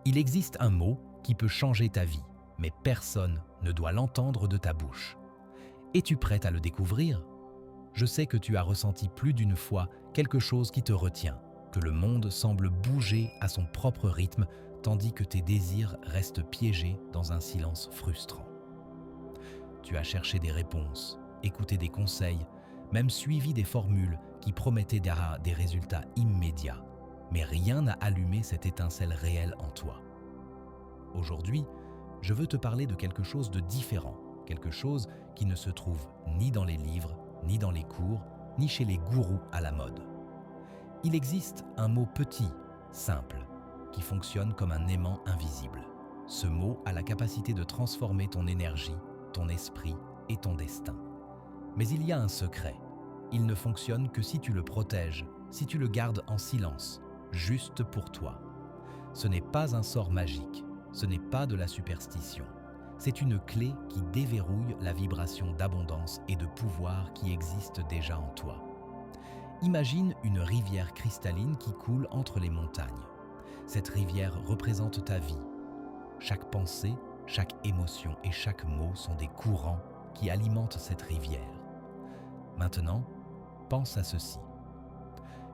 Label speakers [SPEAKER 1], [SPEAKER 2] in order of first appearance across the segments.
[SPEAKER 1] Il existe un mot qui peut changer ta vie, mais personne ne doit l'entendre de ta bouche. Es-tu prête à le découvrir? Je sais que tu as ressenti plus d'une fois quelque chose qui te retient, que le monde semble bouger à son propre rythme, tandis que tes désirs restent piégés dans un silence frustrant. Tu as cherché des réponses, écouté des conseils, même suivi des formules qui promettaient des résultats immédiats, mais rien n'a allumé cette étincelle réelle en toi. Aujourd'hui, je veux te parler de quelque chose de différent, quelque chose qui ne se trouve ni dans les livres, ni dans les cours, ni chez les gourous à la mode. Il existe un mot petit, simple, qui fonctionne comme un aimant invisible. Ce mot a la capacité de transformer ton énergie, ton esprit et ton destin. Mais il y a un secret. Il ne fonctionne que si tu le protèges, si tu le gardes en silence, juste pour toi. Ce n'est pas un sort magique, ce n'est pas de la superstition. C'est une clé qui déverrouille la vibration d'abondance et de pouvoir qui existe déjà en toi. Imagine une rivière cristalline qui coule entre les montagnes. Cette rivière représente ta vie. Chaque pensée, chaque émotion et chaque mot sont des courants qui alimentent cette rivière. Maintenant, pense à ceci.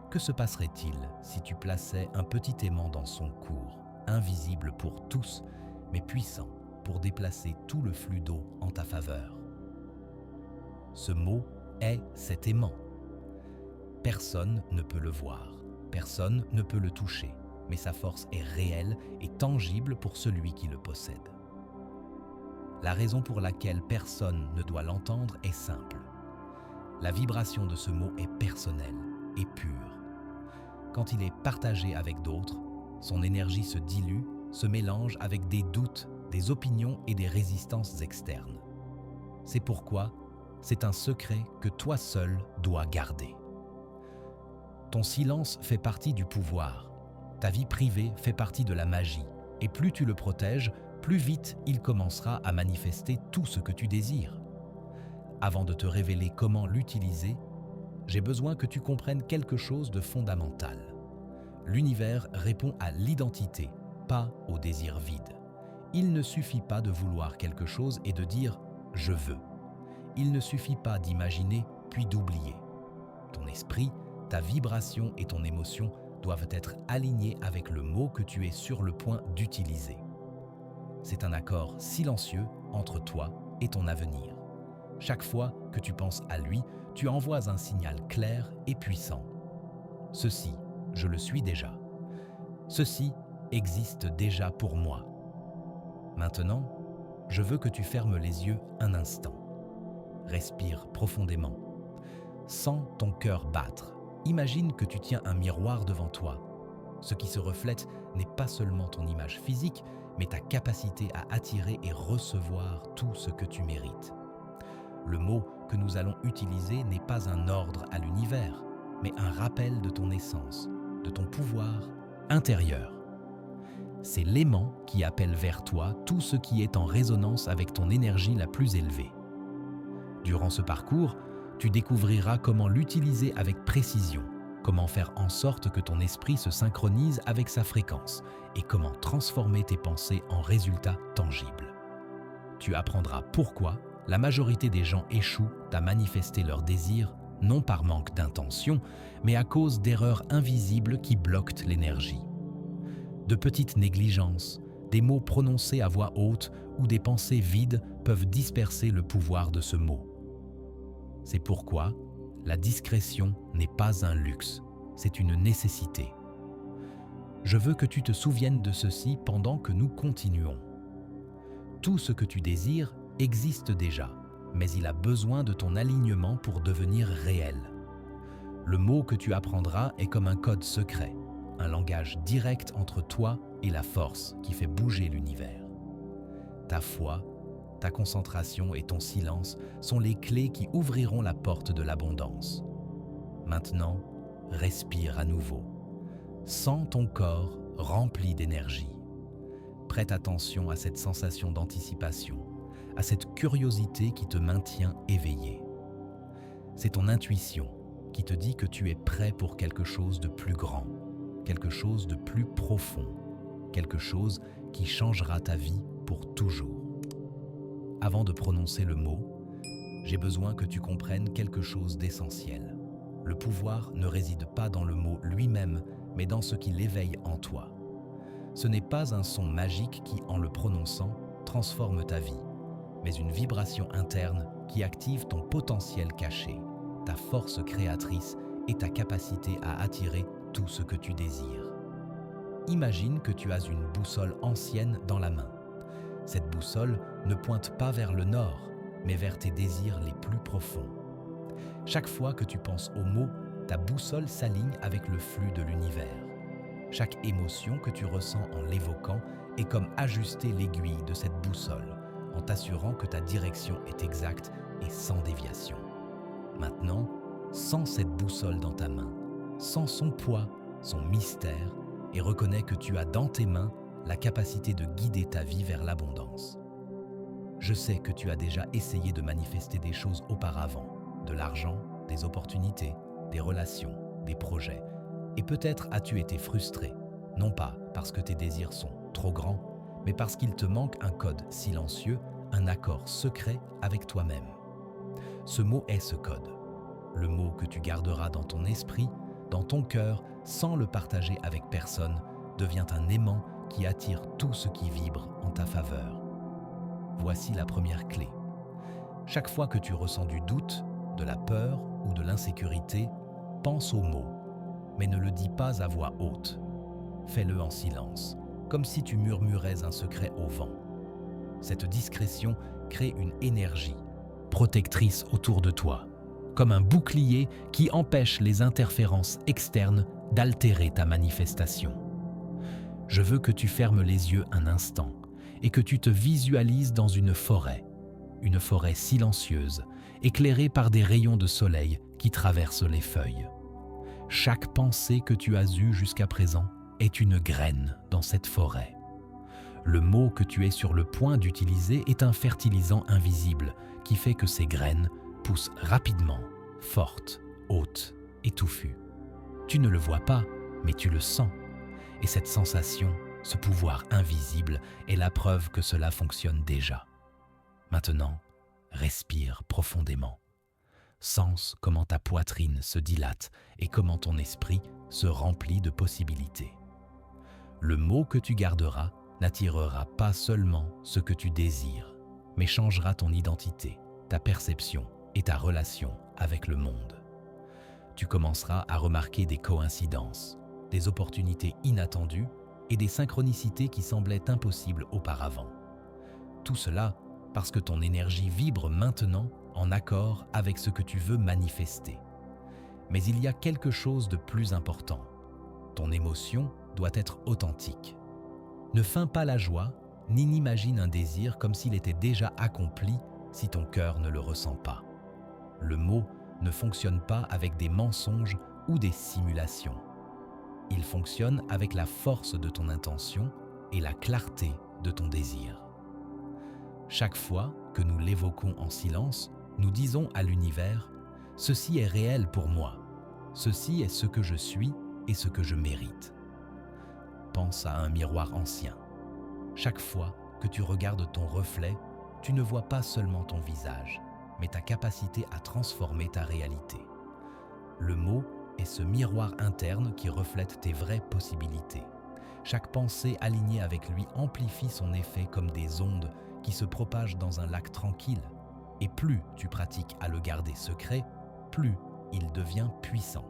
[SPEAKER 1] Que se passerait-il si tu plaçais un petit aimant dans son cours, invisible pour tous, mais puissant pour déplacer tout le flux d'eau en ta faveur? Ce mot est cet aimant. Personne ne peut le voir, personne ne peut le toucher, mais sa force est réelle et tangible pour celui qui le possède. La raison pour laquelle personne ne doit l'entendre est simple. La vibration de ce mot est personnelle et pure. Quand il est partagé avec d'autres, son énergie se dilue, se mélange avec des doutes, des opinions et des résistances externes. C'est pourquoi c'est un secret que toi seul dois garder. Ton silence fait partie du pouvoir. Ta vie privée fait partie de la magie. Et plus tu le protèges, plus vite il commencera à manifester tout ce que tu désires. Avant de te révéler comment l'utiliser, j'ai besoin que tu comprennes quelque chose de fondamental. L'univers répond à l'identité, pas au désir vide. Il ne suffit pas de vouloir quelque chose et de dire « je veux ». Il ne suffit pas d'imaginer puis d'oublier. Ton esprit, ta vibration et ton émotion doivent être alignés avec le mot que tu es sur le point d'utiliser. C'est un accord silencieux entre toi et ton avenir. Chaque fois que tu penses à lui, tu envoies un signal clair et puissant. Ceci, je le suis déjà. Ceci existe déjà pour moi. Maintenant, je veux que tu fermes les yeux un instant. Respire profondément. Sens ton cœur battre. Imagine que tu tiens un miroir devant toi. Ce qui se reflète n'est pas seulement ton image physique, mais ta capacité à attirer et recevoir tout ce que tu mérites. Le mot que nous allons utiliser n'est pas un ordre à l'univers, mais un rappel de ton essence, de ton pouvoir intérieur. C'est l'aimant qui appelle vers toi tout ce qui est en résonance avec ton énergie la plus élevée. Durant ce parcours, tu découvriras comment l'utiliser avec précision, comment faire en sorte que ton esprit se synchronise avec sa fréquence et comment transformer tes pensées en résultats tangibles. Tu apprendras pourquoi la majorité des gens échouent à manifester leurs désirs, non par manque d'intention, mais à cause d'erreurs invisibles qui bloquent l'énergie. De petites négligences, des mots prononcés à voix haute ou des pensées vides peuvent disperser le pouvoir de ce mot. C'est pourquoi la discrétion n'est pas un luxe, c'est une nécessité. Je veux que tu te souviennes de ceci pendant que nous continuons. Tout ce que tu désires existe déjà, mais il a besoin de ton alignement pour devenir réel. Le mot que tu apprendras est comme un code secret, un langage direct entre toi et la force qui fait bouger l'univers. Ta foi, ta concentration et ton silence sont les clés qui ouvriront la porte de l'abondance. Maintenant, respire à nouveau. Sens ton corps rempli d'énergie. Prête attention à cette sensation d'anticipation, à cette curiosité qui te maintient éveillé. C'est ton intuition qui te dit que tu es prêt pour quelque chose de plus grand, quelque chose de plus profond. quelque chose qui changera ta vie pour toujours. Avant de prononcer le mot, j'ai besoin que tu comprennes quelque chose d'essentiel. Le pouvoir ne réside pas dans le mot lui-même, mais dans ce qu'il éveille en toi. Ce n'est pas un son magique qui, en le prononçant, transforme ta vie, mais une vibration interne qui active ton potentiel caché, ta force créatrice et ta capacité à attirer tout ce que tu désires. Imagine que tu as une boussole ancienne dans la main. Cette boussole ne pointe pas vers le nord, mais vers tes désirs les plus profonds. Chaque fois que tu penses au mot, ta boussole s'aligne avec le flux de l'univers. Chaque émotion que tu ressens en l'évoquant est comme ajuster l'aiguille de cette boussole, en t'assurant que ta direction est exacte et sans déviation. Maintenant, sens cette boussole dans ta main, sens son poids, son mystère, et reconnais que tu as dans tes mains la capacité de guider ta vie vers l'abondance. Je sais que tu as déjà essayé de manifester des choses auparavant, de l'argent, des opportunités, des relations, des projets. Et peut-être as-tu été frustré, non pas parce que tes désirs sont trop grands, mais parce qu'il te manque un code silencieux, un accord secret avec toi-même. Ce mot est ce code, le mot que tu garderas dans ton esprit, dans ton cœur, sans le partager avec personne, devient un aimant qui attire tout ce qui vibre en ta faveur. Voici la première clé. Chaque fois que tu ressens du doute, de la peur ou de l'insécurité, pense au mot, mais ne le dis pas à voix haute. Fais-le en silence, comme si tu murmurais un secret au vent. Cette discrétion crée une énergie protectrice autour de toi, comme un bouclier qui empêche les interférences externes d'altérer ta manifestation. Je veux que tu fermes les yeux un instant et que tu te visualises dans une forêt silencieuse, éclairée par des rayons de soleil qui traversent les feuilles. Chaque pensée que tu as eue jusqu'à présent est une graine dans cette forêt. Le mot que tu es sur le point d'utiliser est un fertilisant invisible qui fait que ces graines poussent rapidement, fortes, hautes et touffues. Tu ne le vois pas, mais tu le sens. Et cette sensation, ce pouvoir invisible, est la preuve que cela fonctionne déjà. Maintenant, respire profondément. Sens comment ta poitrine se dilate et comment ton esprit se remplit de possibilités. Le mot que tu garderas n'attirera pas seulement ce que tu désires, mais changera ton identité, ta perception et ta relation avec le monde. Tu commenceras à remarquer des coïncidences, des opportunités inattendues et des synchronicités qui semblaient impossibles auparavant. Tout cela parce que ton énergie vibre maintenant en accord avec ce que tu veux manifester. Mais il y a quelque chose de plus important. Ton émotion doit être authentique. Ne feins pas la joie, ni n'imagine un désir comme s'il était déjà accompli si ton cœur ne le ressent pas. Le mot ne fonctionne pas avec des mensonges ou des simulations. Il fonctionne avec la force de ton intention et la clarté de ton désir. Chaque fois que nous l'évoquons en silence, nous disons à l'univers « Ceci est réel pour moi. Ceci est ce que je suis et ce que je mérite. » Pense à un miroir ancien. Chaque fois que tu regardes ton reflet, tu ne vois pas seulement ton visage, mais ta capacité à transformer ta réalité. Le mot est ce miroir interne qui reflète tes vraies possibilités. Chaque pensée alignée avec lui amplifie son effet comme des ondes qui se propagent dans un lac tranquille. Et plus tu pratiques à le garder secret, plus il devient puissant.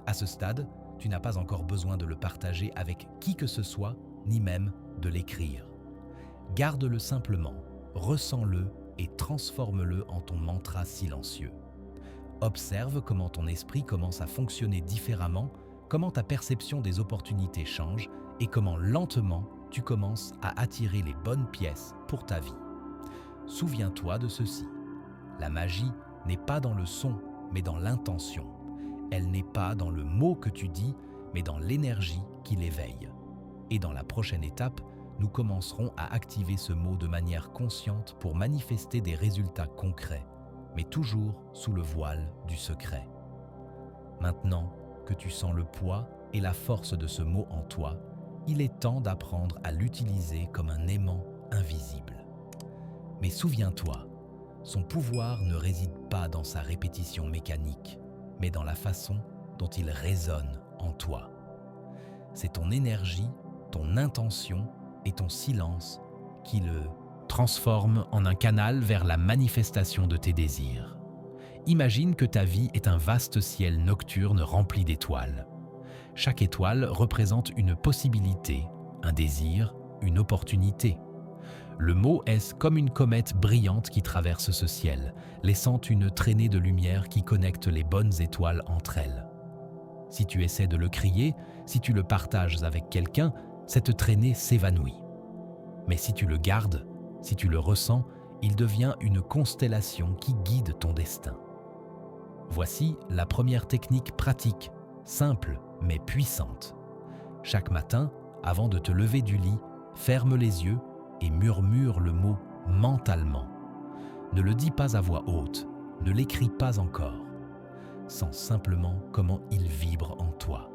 [SPEAKER 1] À ce stade, tu n'as pas encore besoin de le partager avec qui que ce soit, ni même de l'écrire. Garde-le simplement, ressens-le et transforme-le en ton mantra silencieux. Observe comment ton esprit commence à fonctionner différemment, comment ta perception des opportunités change et comment lentement tu commences à attirer les bonnes pièces pour ta vie. Souviens-toi de ceci. La magie n'est pas dans le son, mais dans l'intention. Elle n'est pas dans le mot que tu dis, mais dans l'énergie qui l'éveille. Et dans la prochaine étape, nous commencerons à activer ce mot de manière consciente pour manifester des résultats concrets, mais toujours sous le voile du secret. Maintenant que tu sens le poids et la force de ce mot en toi, il est temps d'apprendre à l'utiliser comme un aimant invisible. Mais souviens-toi, son pouvoir ne réside pas dans sa répétition mécanique, mais dans la façon dont il résonne en toi. C'est ton énergie, ton intention et ton silence qui le transforment en un canal vers la manifestation de tes désirs. Imagine que ta vie est un vaste ciel nocturne rempli d'étoiles. Chaque étoile représente une possibilité, un désir, une opportunité. Le mot est comme une comète brillante qui traverse ce ciel, laissant une traînée de lumière qui connecte les bonnes étoiles entre elles. Si tu essaies de le crier, si tu le partages avec quelqu'un, cette traînée s'évanouit. Mais si tu le gardes, si tu le ressens, il devient une constellation qui guide ton destin. Voici la première technique pratique, simple mais puissante. Chaque matin, avant de te lever du lit, ferme les yeux et murmure le mot mentalement. Ne le dis pas à voix haute, ne l'écris pas encore. Sens simplement comment il vibre en toi.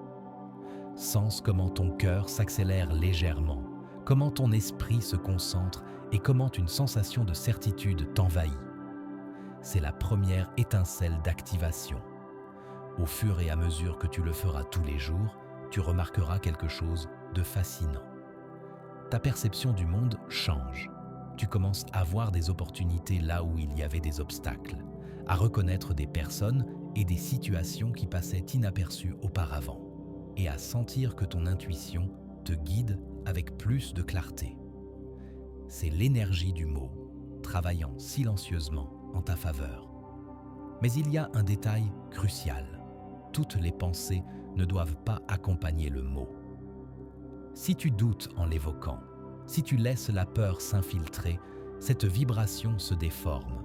[SPEAKER 1] Sens comment ton cœur s'accélère légèrement, comment ton esprit se concentre et comment une sensation de certitude t'envahit. C'est la première étincelle d'activation. Au fur et à mesure que tu le feras tous les jours, tu remarqueras quelque chose de fascinant. Ta perception du monde change. Tu commences à voir des opportunités là où il y avait des obstacles, à reconnaître des personnes et des situations qui passaient inaperçues auparavant, et à sentir que ton intuition te guide avec plus de clarté. C'est l'énergie du mot, travaillant silencieusement en ta faveur. Mais il y a un détail crucial. Toutes les pensées ne doivent pas accompagner le mot. Si tu doutes en l'évoquant, si tu laisses la peur s'infiltrer, cette vibration se déforme.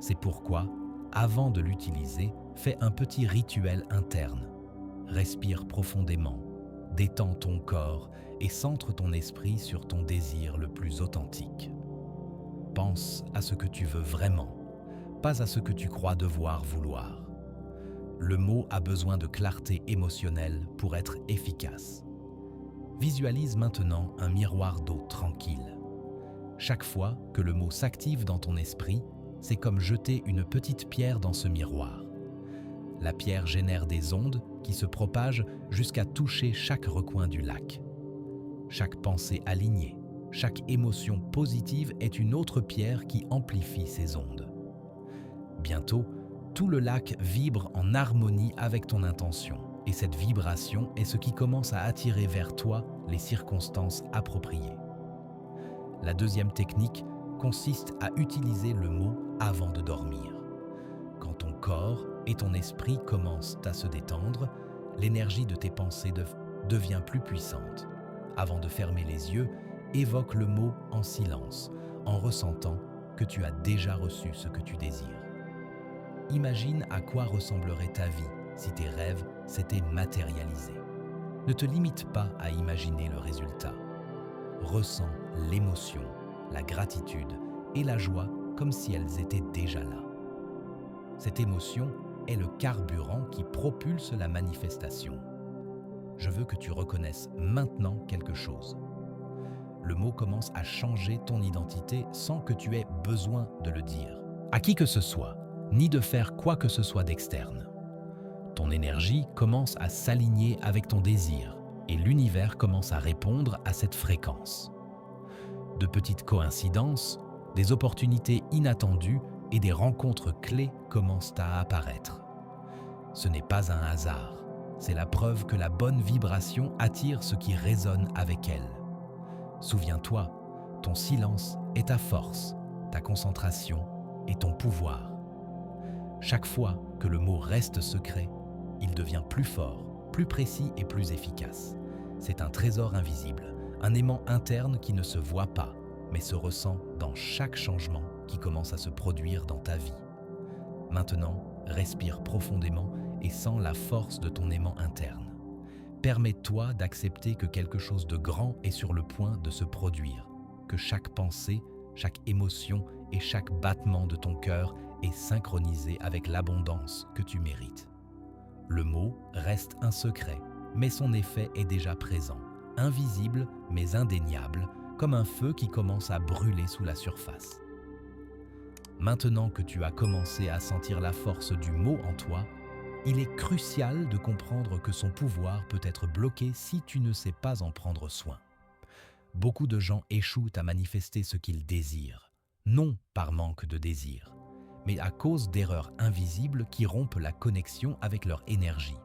[SPEAKER 1] C'est pourquoi, avant de l'utiliser, fais un petit rituel interne. Respire profondément, détends ton corps et centre ton esprit sur ton désir le plus authentique. Pense à ce que tu veux vraiment, pas à ce que tu crois devoir vouloir. Le mot a besoin de clarté émotionnelle pour être efficace. Visualise maintenant un miroir d'eau tranquille. Chaque fois que le mot s'active dans ton esprit, c'est comme jeter une petite pierre dans ce miroir. La pierre génère des ondes qui se propagent jusqu'à toucher chaque recoin du lac. Chaque pensée alignée, chaque émotion positive est une autre pierre qui amplifie ces ondes. Bientôt, tout le lac vibre en harmonie avec ton intention, et cette vibration est ce qui commence à attirer vers toi les circonstances appropriées. La deuxième technique consiste à utiliser le mot avant de dormir. Quand ton corps et ton esprit commencent à se détendre, l'énergie de tes pensées devient plus puissante. Avant de fermer les yeux, évoque le mot en silence, en ressentant que tu as déjà reçu ce que tu désires. Imagine à quoi ressemblerait ta vie si tes rêves s'étaient matérialisés. Ne te limite pas à imaginer le résultat. Ressens l'émotion, la gratitude et la joie comme si elles étaient déjà là. Cette émotion est le carburant qui propulse la manifestation. Je veux que tu reconnaisses maintenant quelque chose. Le mot commence à changer ton identité sans que tu aies besoin de le dire à qui que ce soit, ni de faire quoi que ce soit d'externe. Ton énergie commence à s'aligner avec ton désir et l'univers commence à répondre à cette fréquence. De petites coïncidences, des opportunités inattendues et des rencontres clés commencent à apparaître. Ce n'est pas un hasard, c'est la preuve que la bonne vibration attire ce qui résonne avec elle. Souviens-toi, ton silence est ta force, ta concentration et ton pouvoir. Chaque fois que le mot reste secret, il devient plus fort, plus précis et plus efficace. C'est un trésor invisible, un aimant interne qui ne se voit pas, mais se ressent dans chaque changement qui commence à se produire dans ta vie. Maintenant, respire profondément et sens la force de ton aimant interne. Permets-toi d'accepter que quelque chose de grand est sur le point de se produire, que chaque pensée, chaque émotion et chaque battement de ton cœur est synchronisé avec l'abondance que tu mérites. Le mot reste un secret, mais son effet est déjà présent. invisible mais indéniable, comme un feu qui commence à brûler sous la surface. Maintenant que tu as commencé à sentir la force du mot en toi, il est crucial de comprendre que son pouvoir peut être bloqué si tu ne sais pas en prendre soin. Beaucoup de gens échouent à manifester ce qu'ils désirent, non par manque de désir, mais à cause d'erreurs invisibles qui rompent la connexion avec leur énergie.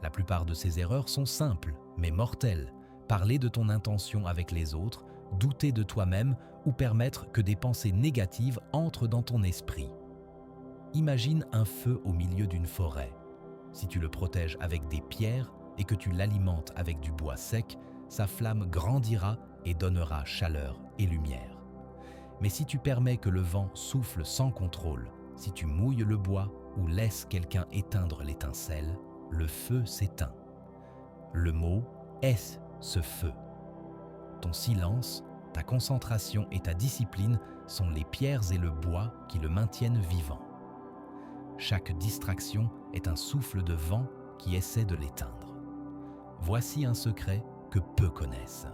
[SPEAKER 1] La plupart de ces erreurs sont simples, mais mortelles. Parler de ton intention avec les autres, douter de toi-même ou permettre que des pensées négatives entrent dans ton esprit. Imagine un feu au milieu d'une forêt. Si tu le protèges avec des pierres et que tu l'alimentes avec du bois sec, sa flamme grandira et donnera chaleur et lumière. Mais si tu permets que le vent souffle sans contrôle, si tu mouilles le bois ou laisses quelqu'un éteindre l'étincelle, le feu s'éteint. Le mot est ce feu. Ton silence, ta concentration et ta discipline sont les pierres et le bois qui le maintiennent vivant. Chaque distraction est un souffle de vent qui essaie de l'éteindre. Voici un secret que peu connaissent.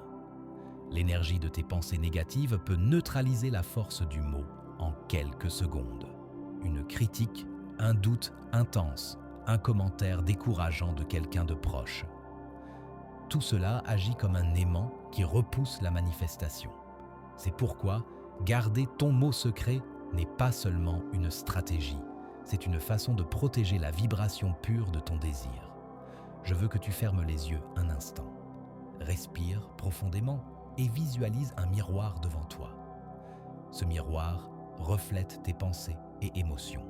[SPEAKER 1] L'énergie de tes pensées négatives peut neutraliser la force du mot en quelques secondes. Une critique, un doute intense, un commentaire décourageant de quelqu'un de proche. Tout cela agit comme un aimant qui repousse la manifestation. C'est pourquoi garder ton mot secret n'est pas seulement une stratégie, c'est une façon de protéger la vibration pure de ton désir. Je veux que tu fermes les yeux un instant. Respire profondément et visualise un miroir devant toi. Ce miroir reflète tes pensées et émotions.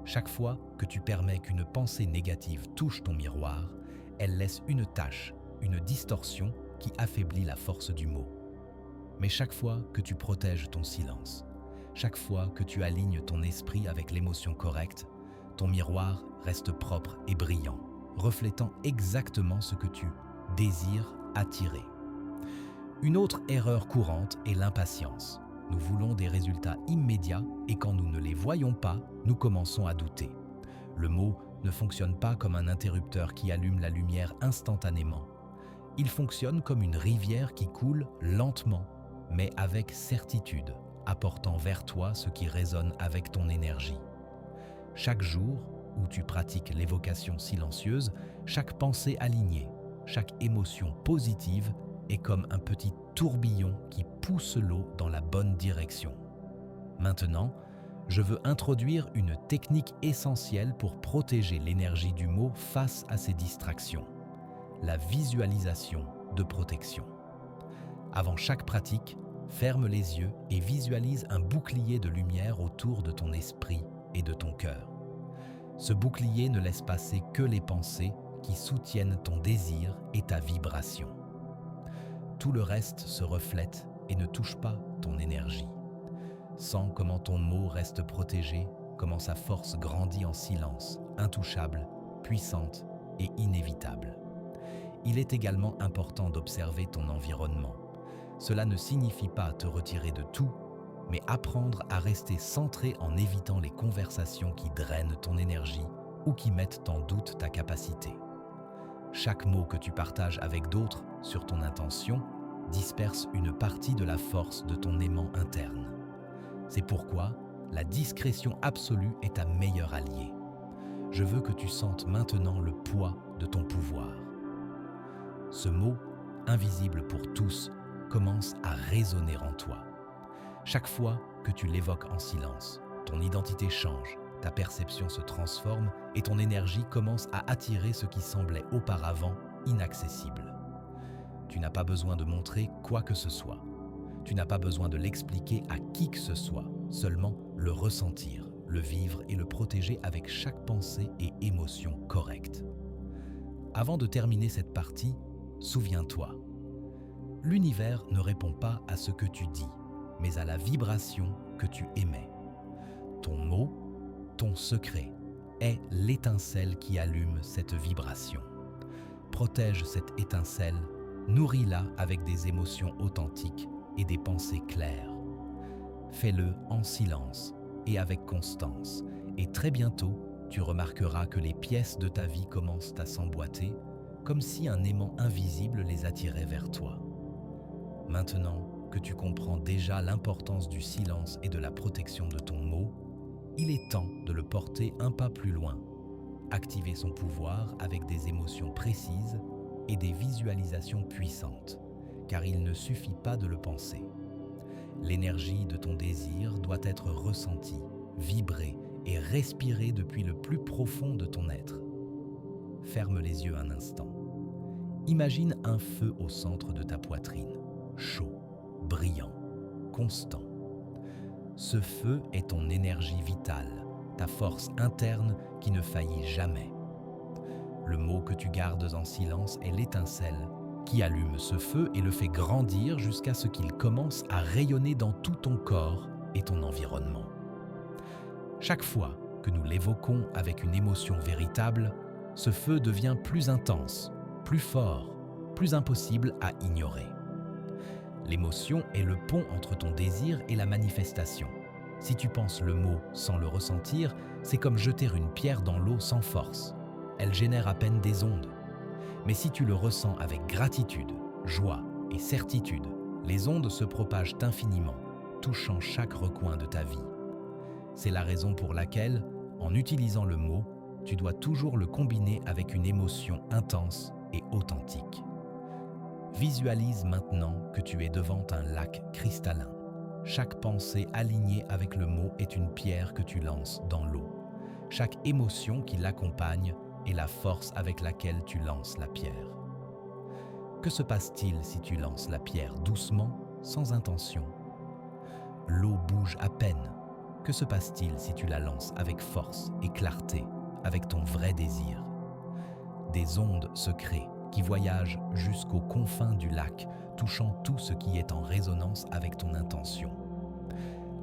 [SPEAKER 1] Chaque fois que tu permets qu'une pensée négative touche ton miroir, elle laisse une tache, une distorsion qui affaiblit la force du mot. Mais chaque fois que tu protèges ton silence, chaque fois que tu alignes ton esprit avec l'émotion correcte, ton miroir reste propre et brillant, reflétant exactement ce que tu désires attirer. Une autre erreur courante est l'impatience. Nous voulons des résultats immédiats et quand nous ne les voyons pas, nous commençons à douter. Le mot ne fonctionne pas comme un interrupteur qui allume la lumière instantanément. Il fonctionne comme une rivière qui coule lentement, mais avec certitude, apportant vers toi ce qui résonne avec ton énergie. Chaque jour où tu pratiques l'évocation silencieuse, chaque pensée alignée, chaque émotion positive est comme un petit tourbillon qui pousse l'eau dans la bonne direction. Maintenant, je veux introduire une technique essentielle pour protéger l'énergie du mot face à ces distractions. La visualisation de protection. Avant chaque pratique, ferme les yeux et visualise un bouclier de lumière autour de ton esprit et de ton cœur. Ce bouclier ne laisse passer que les pensées qui soutiennent ton désir et ta vibration. Tout le reste se reflète et ne touche pas ton énergie. Sens comment ton mot reste protégé, comment sa force grandit en silence, intouchable, puissante et inévitable. Il est également important d'observer ton environnement. Cela ne signifie pas te retirer de tout, mais apprendre à rester centré en évitant les conversations qui drainent ton énergie ou qui mettent en doute ta capacité. Chaque mot que tu partages avec d'autres sur ton intention disperse une partie de la force de ton aimant interne. C'est pourquoi la discrétion absolue est ta meilleure alliée. Je veux que tu sentes maintenant le poids de ton pouvoir. Ce mot, invisible pour tous, commence à résonner en toi. Chaque fois que tu l'évoques en silence, ton identité change, ta perception se transforme et ton énergie commence à attirer ce qui semblait auparavant inaccessible. Tu n'as pas besoin de montrer quoi que ce soit. Tu n'as pas besoin de l'expliquer à qui que ce soit, seulement le ressentir, le vivre et le protéger avec chaque pensée et émotion correcte. Avant de terminer cette partie, souviens-toi, l'univers ne répond pas à ce que tu dis, mais à la vibration que tu émets. Ton mot, ton secret, est l'étincelle qui allume cette vibration. Protège cette étincelle, nourris-la avec des émotions authentiques et des pensées claires. Fais-le en silence et avec constance, et très bientôt, tu remarqueras que les pièces de ta vie commencent à s'emboîter, comme si un aimant invisible les attirait vers toi. Maintenant que tu comprends déjà l'importance du silence et de la protection de ton mot, il est temps de le porter un pas plus loin. Activer son pouvoir avec des émotions précises et des visualisations puissantes, car il ne suffit pas de le penser. L'énergie de ton désir doit être ressentie, vibrée et respirée depuis le plus profond de ton être. Ferme les yeux un instant. Imagine un feu au centre de ta poitrine, chaud, brillant, constant. Ce feu est ton énergie vitale, ta force interne qui ne faillit jamais. Le mot que tu gardes en silence est l'étincelle qui allume ce feu et le fait grandir jusqu'à ce qu'il commence à rayonner dans tout ton corps et ton environnement. Chaque fois que nous l'évoquons avec une émotion véritable, ce feu devient plus intense, plus fort, plus impossible à ignorer. L'émotion est le pont entre ton désir et la manifestation. Si tu penses le mot sans le ressentir, c'est comme jeter une pierre dans l'eau sans force. Elle génère à peine des ondes. Mais si tu le ressens avec gratitude, joie et certitude, les ondes se propagent infiniment, touchant chaque recoin de ta vie. C'est la raison pour laquelle, en utilisant le mot, tu dois toujours le combiner avec une émotion intense et authentique. Visualise maintenant que tu es devant un lac cristallin. Chaque pensée alignée avec le mot est une pierre que tu lances dans l'eau. Chaque émotion qui l'accompagne est la force avec laquelle tu lances la pierre. Que se passe-t-il si tu lances la pierre doucement, sans intention? L'eau bouge à peine. Que se passe-t-il si tu la lances avec force et clarté, avec ton vrai désir? Des ondes se créent qui voyagent jusqu'aux confins du lac, touchant tout ce qui est en résonance avec ton intention.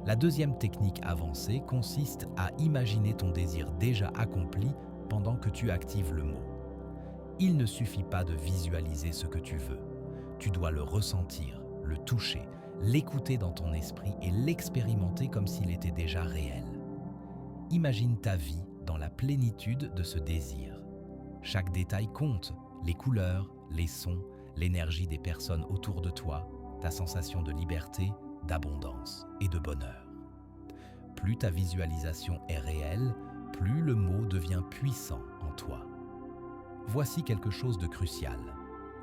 [SPEAKER 1] La deuxième technique avancée consiste à imaginer ton désir déjà accompli pendant que tu actives le mot. Il ne suffit pas de visualiser ce que tu veux. Tu dois le ressentir, le toucher, l'écouter dans ton esprit et l'expérimenter comme s'il était déjà réel. Imagine ta vie dans la plénitude de ce désir. Chaque détail compte, les couleurs, les sons, l'énergie des personnes autour de toi, ta sensation de liberté, d'abondance et de bonheur. Plus ta visualisation est réelle, plus le mot devient puissant en toi. Voici quelque chose de crucial.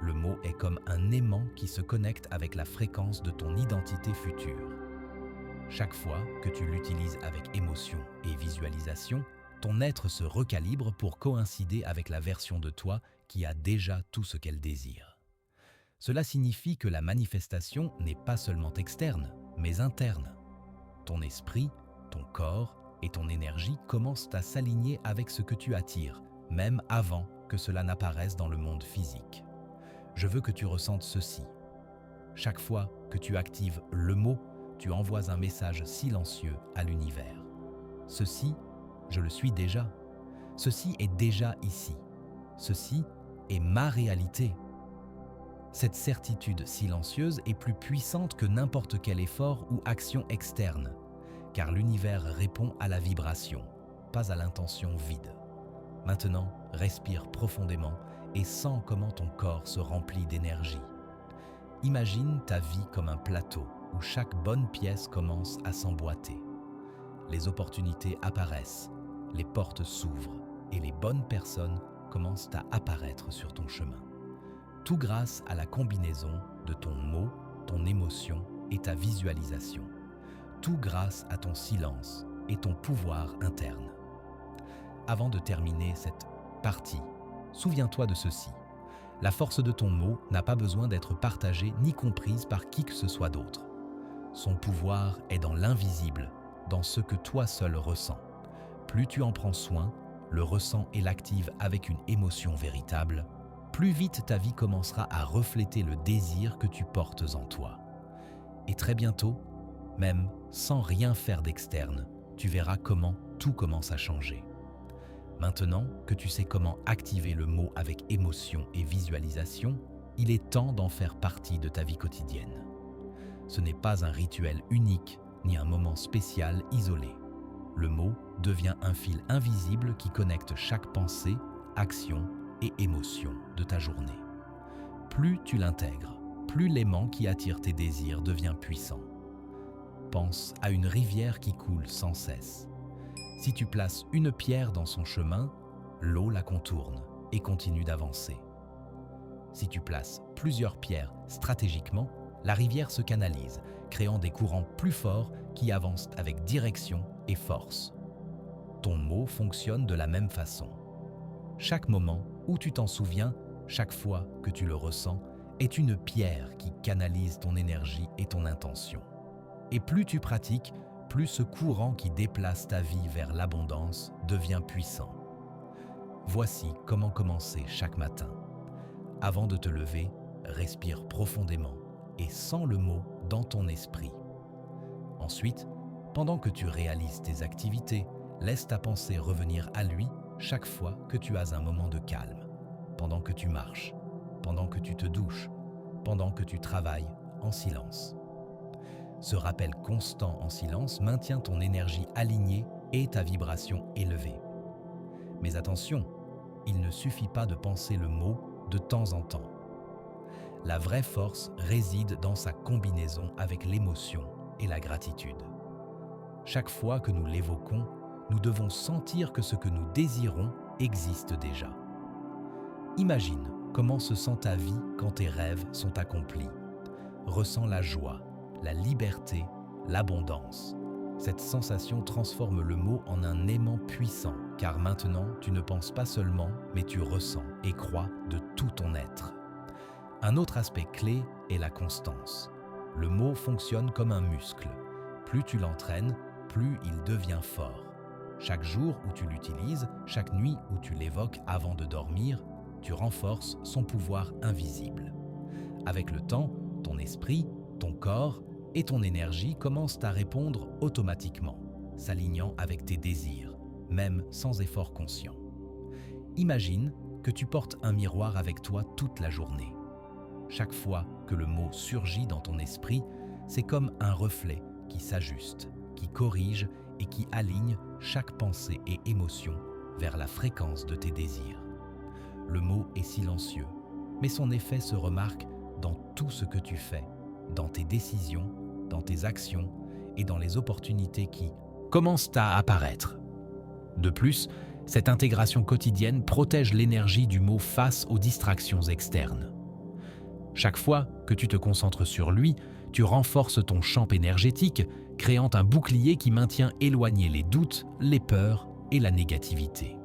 [SPEAKER 1] Le mot est comme un aimant qui se connecte avec la fréquence de ton identité future. Chaque fois que tu l'utilises avec émotion et visualisation, ton être se recalibre pour coïncider avec la version de toi qui a déjà tout ce qu'elle désire. Cela signifie que la manifestation n'est pas seulement externe, mais interne. Ton esprit, ton corps et ton énergie commencent à s'aligner avec ce que tu attires, même avant que cela n'apparaisse dans le monde physique. Je veux que tu ressentes ceci. Chaque fois que tu actives le mot, tu envoies un message silencieux à l'univers. Ceci, je le suis déjà. Ceci est déjà ici. Ceci est ma réalité. Cette certitude silencieuse est plus puissante que n'importe quel effort ou action externe, car l'univers répond à la vibration, pas à l'intention vide. Maintenant, respire profondément et sens comment ton corps se remplit d'énergie. Imagine ta vie comme un plateau où chaque bonne pièce commence à s'emboîter. Les opportunités apparaissent, les portes s'ouvrent et les bonnes personnes commencent à apparaître sur ton chemin. Tout grâce à la combinaison de ton mot, ton émotion et ta visualisation. Tout grâce à ton silence et ton pouvoir interne. Avant de terminer cette partie, souviens-toi de ceci. La force de ton mot n'a pas besoin d'être partagée ni comprise par qui que ce soit d'autre. Son pouvoir est dans l'invisible, dans ce que toi seul ressens. Plus tu en prends soin, le ressens et l'actives avec une émotion véritable, plus vite ta vie commencera à refléter le désir que tu portes en toi. Et très bientôt, même sans rien faire d'externe, tu verras comment tout commence à changer. Maintenant que tu sais comment activer le mot avec émotion et visualisation, il est temps d'en faire partie de ta vie quotidienne. Ce n'est pas un rituel unique ni un moment spécial isolé. Le mot devient un fil invisible qui connecte chaque pensée, action et émotions de ta journée. Plus tu l'intègres, plus l'aimant qui attire tes désirs devient puissant. Pense à une rivière qui coule sans cesse. Si tu places une pierre dans son chemin, l'eau la contourne et continue d'avancer. Si tu places plusieurs pierres stratégiquement, la rivière se canalise, créant des courants plus forts qui avancent avec direction et force. Ton mot fonctionne de la même façon. Chaque moment où tu t'en souviens, chaque fois que tu le ressens, est une pierre qui canalise ton énergie et ton intention. Et plus tu pratiques, plus ce courant qui déplace ta vie vers l'abondance devient puissant. Voici comment commencer chaque matin. Avant de te lever, respire profondément et sens le mot dans ton esprit. Ensuite, pendant que tu réalises tes activités, laisse ta pensée revenir à lui chaque fois que tu as un moment de calme, pendant que tu marches, pendant que tu te douches, pendant que tu travailles en silence. Ce rappel constant en silence maintient ton énergie alignée et ta vibration élevée. Mais attention, il ne suffit pas de penser le mot de temps en temps. La vraie force réside dans sa combinaison avec l'émotion et la gratitude. Chaque fois que nous l'évoquons, nous devons sentir que ce que nous désirons existe déjà. Imagine comment se sent ta vie quand tes rêves sont accomplis. Ressens la joie, la liberté, l'abondance. Cette sensation transforme le mot en un aimant puissant, car maintenant tu ne penses pas seulement, mais tu ressens et crois de tout ton être. Un autre aspect clé est la constance. Le mot fonctionne comme un muscle. Plus tu l'entraînes, plus il devient fort. Chaque jour où tu l'utilises, chaque nuit où tu l'évoques avant de dormir, tu renforces son pouvoir invisible. Avec le temps, ton esprit, ton corps et ton énergie commencent à répondre automatiquement, s'alignant avec tes désirs, même sans effort conscient. Imagine que tu portes un miroir avec toi toute la journée. Chaque fois que le mot surgit dans ton esprit, c'est comme un reflet qui s'ajuste, qui corrige et qui aligne chaque pensée et émotion vers la fréquence de tes désirs. Le mot est silencieux, mais son effet se remarque dans tout ce que tu fais, dans tes décisions, dans tes actions et dans les opportunités qui commencent à apparaître. De plus, cette intégration quotidienne protège l'énergie du mot face aux distractions externes. Chaque fois que tu te concentres sur lui, tu renforces ton champ énergétique, créant un bouclier qui maintient éloignés les doutes, les peurs et la négativité.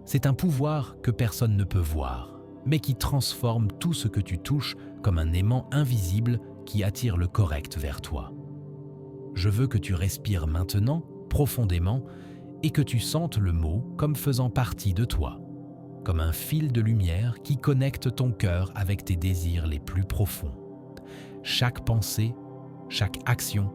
[SPEAKER 1] C'est un pouvoir que personne ne peut voir, mais qui transforme tout ce que tu touches comme un aimant invisible qui attire le correct vers toi. Je veux que tu respires maintenant, profondément, et que tu sentes le mot comme faisant partie de toi, comme un fil de lumière qui connecte ton cœur avec tes désirs les plus profonds. Chaque pensée, chaque action,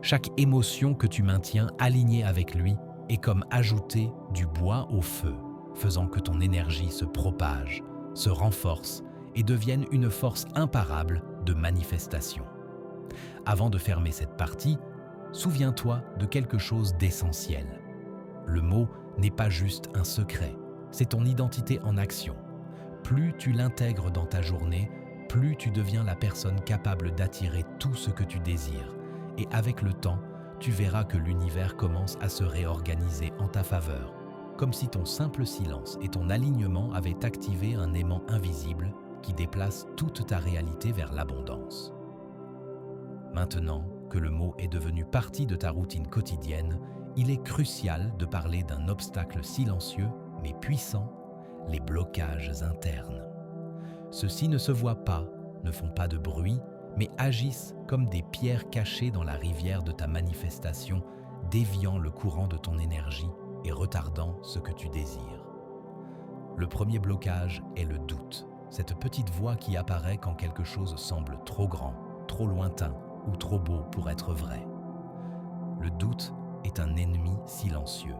[SPEAKER 1] chaque émotion que tu maintiens alignée avec lui est comme ajouter du bois au feu, faisant que ton énergie se propage, se renforce et devienne une force imparable de manifestation. Avant de fermer cette partie, souviens-toi de quelque chose d'essentiel. Le mot n'est pas juste un secret, c'est ton identité en action. Plus tu l'intègres dans ta journée, plus tu deviens la personne capable d'attirer tout ce que tu désires. Et avec le temps, tu verras que l'univers commence à se réorganiser en ta faveur, comme si ton simple silence et ton alignement avaient activé un aimant invisible qui déplace toute ta réalité vers l'abondance. Maintenant que le mot est devenu partie de ta routine quotidienne, il est crucial de parler d'un obstacle silencieux mais puissant, les blocages internes. Ceux-ci ne se voient pas, ne font pas de bruit, mais agissent comme des pierres cachées dans la rivière de ta manifestation, déviant le courant de ton énergie et retardant ce que tu désires. Le premier blocage est le doute, cette petite voix qui apparaît quand quelque chose semble trop grand, trop lointain ou trop beau pour être vrai. Le doute est un ennemi silencieux.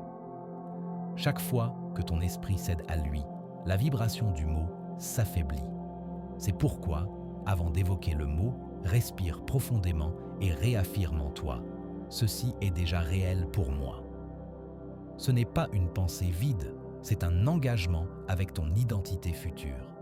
[SPEAKER 1] Chaque fois que ton esprit cède à lui, la vibration du mot s'affaiblit. C'est pourquoi, avant d'évoquer le mot, respire profondément et réaffirme en toi « Ceci est déjà réel pour moi ». Ce n'est pas une pensée vide, c'est un engagement avec ton identité future.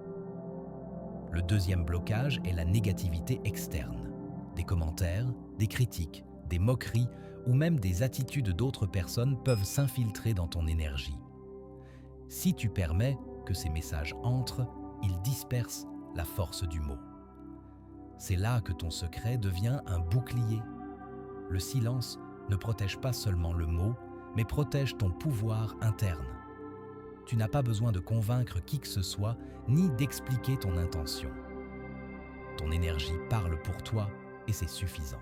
[SPEAKER 1] Le deuxième blocage est la négativité externe. Des commentaires, des critiques, des moqueries ou même des attitudes d'autres personnes peuvent s'infiltrer dans ton énergie. Si tu permets que ces messages entrent, ils dispersent la force du mot. C'est là que ton secret devient un bouclier. Le silence ne protège pas seulement le mot, mais protège ton pouvoir interne. Tu n'as pas besoin de convaincre qui que ce soit, ni d'expliquer ton intention. Ton énergie parle pour toi et c'est suffisant.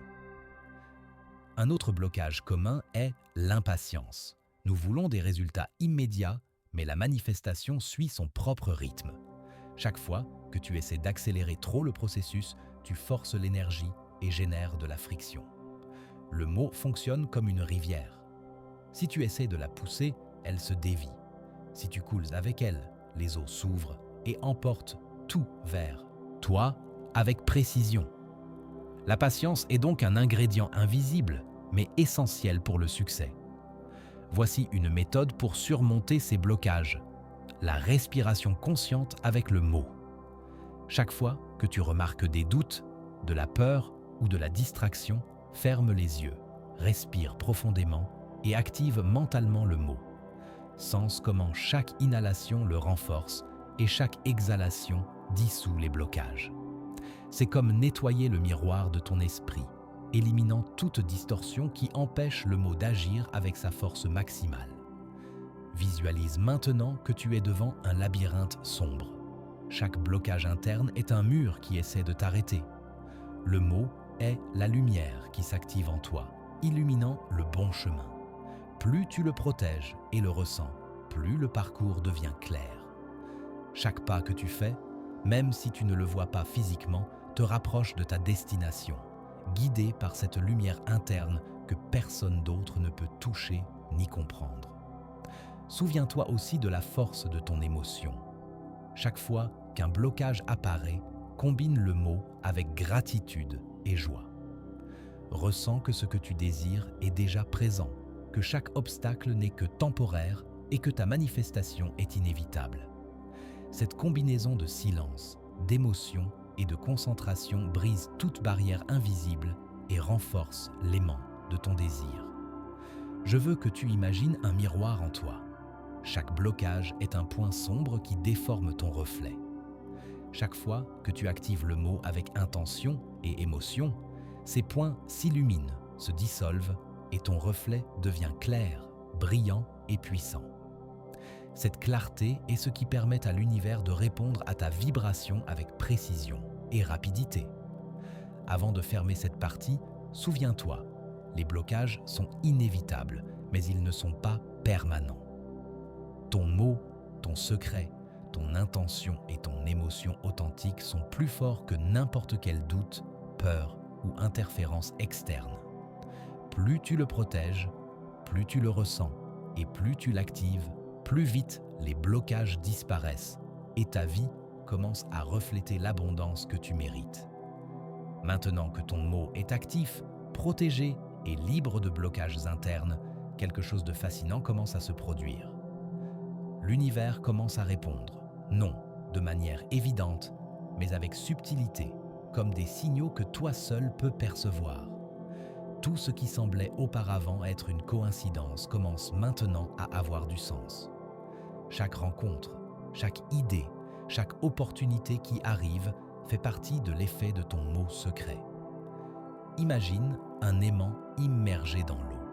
[SPEAKER 1] Un autre blocage commun est l'impatience. Nous voulons des résultats immédiats, mais la manifestation suit son propre rythme. Chaque fois que tu essaies d'accélérer trop le processus, tu forces l'énergie et génères de la friction. Le mot fonctionne comme une rivière. Si tu essaies de la pousser, elle se dévie. Si tu coules avec elle, les eaux s'ouvrent et emportent tout vers toi avec précision. La patience est donc un ingrédient invisible, mais essentiel pour le succès. Voici une méthode pour surmonter ces blocages. La respiration consciente avec le mot. Chaque fois que tu remarques des doutes, de la peur ou de la distraction, ferme les yeux, respire profondément et active mentalement le mot. Sens comment chaque inhalation le renforce et chaque exhalation dissout les blocages. C'est comme nettoyer le miroir de ton esprit, éliminant toute distorsion qui empêche le mot d'agir avec sa force maximale. Visualise maintenant que tu es devant un labyrinthe sombre. Chaque blocage interne est un mur qui essaie de t'arrêter. Le mot est la lumière qui s'active en toi, illuminant le bon chemin. Plus tu le protèges et le ressens, plus le parcours devient clair. Chaque pas que tu fais, même si tu ne le vois pas physiquement, te rapproche de ta destination, guidé par cette lumière interne que personne d'autre ne peut toucher ni comprendre. Souviens-toi aussi de la force de ton émotion. Chaque fois qu'un blocage apparaît, combine le mot avec gratitude et joie. Ressens que ce que tu désires est déjà présent, que chaque obstacle n'est que temporaire et que ta manifestation est inévitable. Cette combinaison de silence, d'émotion et de concentration brise toute barrière invisible et renforce l'aimant de ton désir. Je veux que tu imagines un miroir en toi. Chaque blocage est un point sombre qui déforme ton reflet. Chaque fois que tu actives le mot avec intention et émotion, ces points s'illuminent, se dissolvent et ton reflet devient clair, brillant et puissant. Cette clarté est ce qui permet à l'univers de répondre à ta vibration avec précision et rapidité. Avant de fermer cette partie, souviens-toi, les blocages sont inévitables, mais ils ne sont pas permanents. Ton mot, ton secret, ton intention et ton émotion authentique sont plus forts que n'importe quel doute, peur ou interférence externe. Plus tu le protèges, plus tu le ressens et plus tu l'actives, plus vite les blocages disparaissent et ta vie commence à refléter l'abondance que tu mérites. Maintenant que ton mot est actif, protégé et libre de blocages internes, quelque chose de fascinant commence à se produire. L'univers commence à répondre, non de manière évidente, mais avec subtilité, comme des signaux que toi seul peux percevoir. Tout ce qui semblait auparavant être une coïncidence commence maintenant à avoir du sens. Chaque rencontre, chaque idée, chaque opportunité qui arrive fait partie de l'effet de ton mot secret. Imagine un aimant immergé dans l'eau.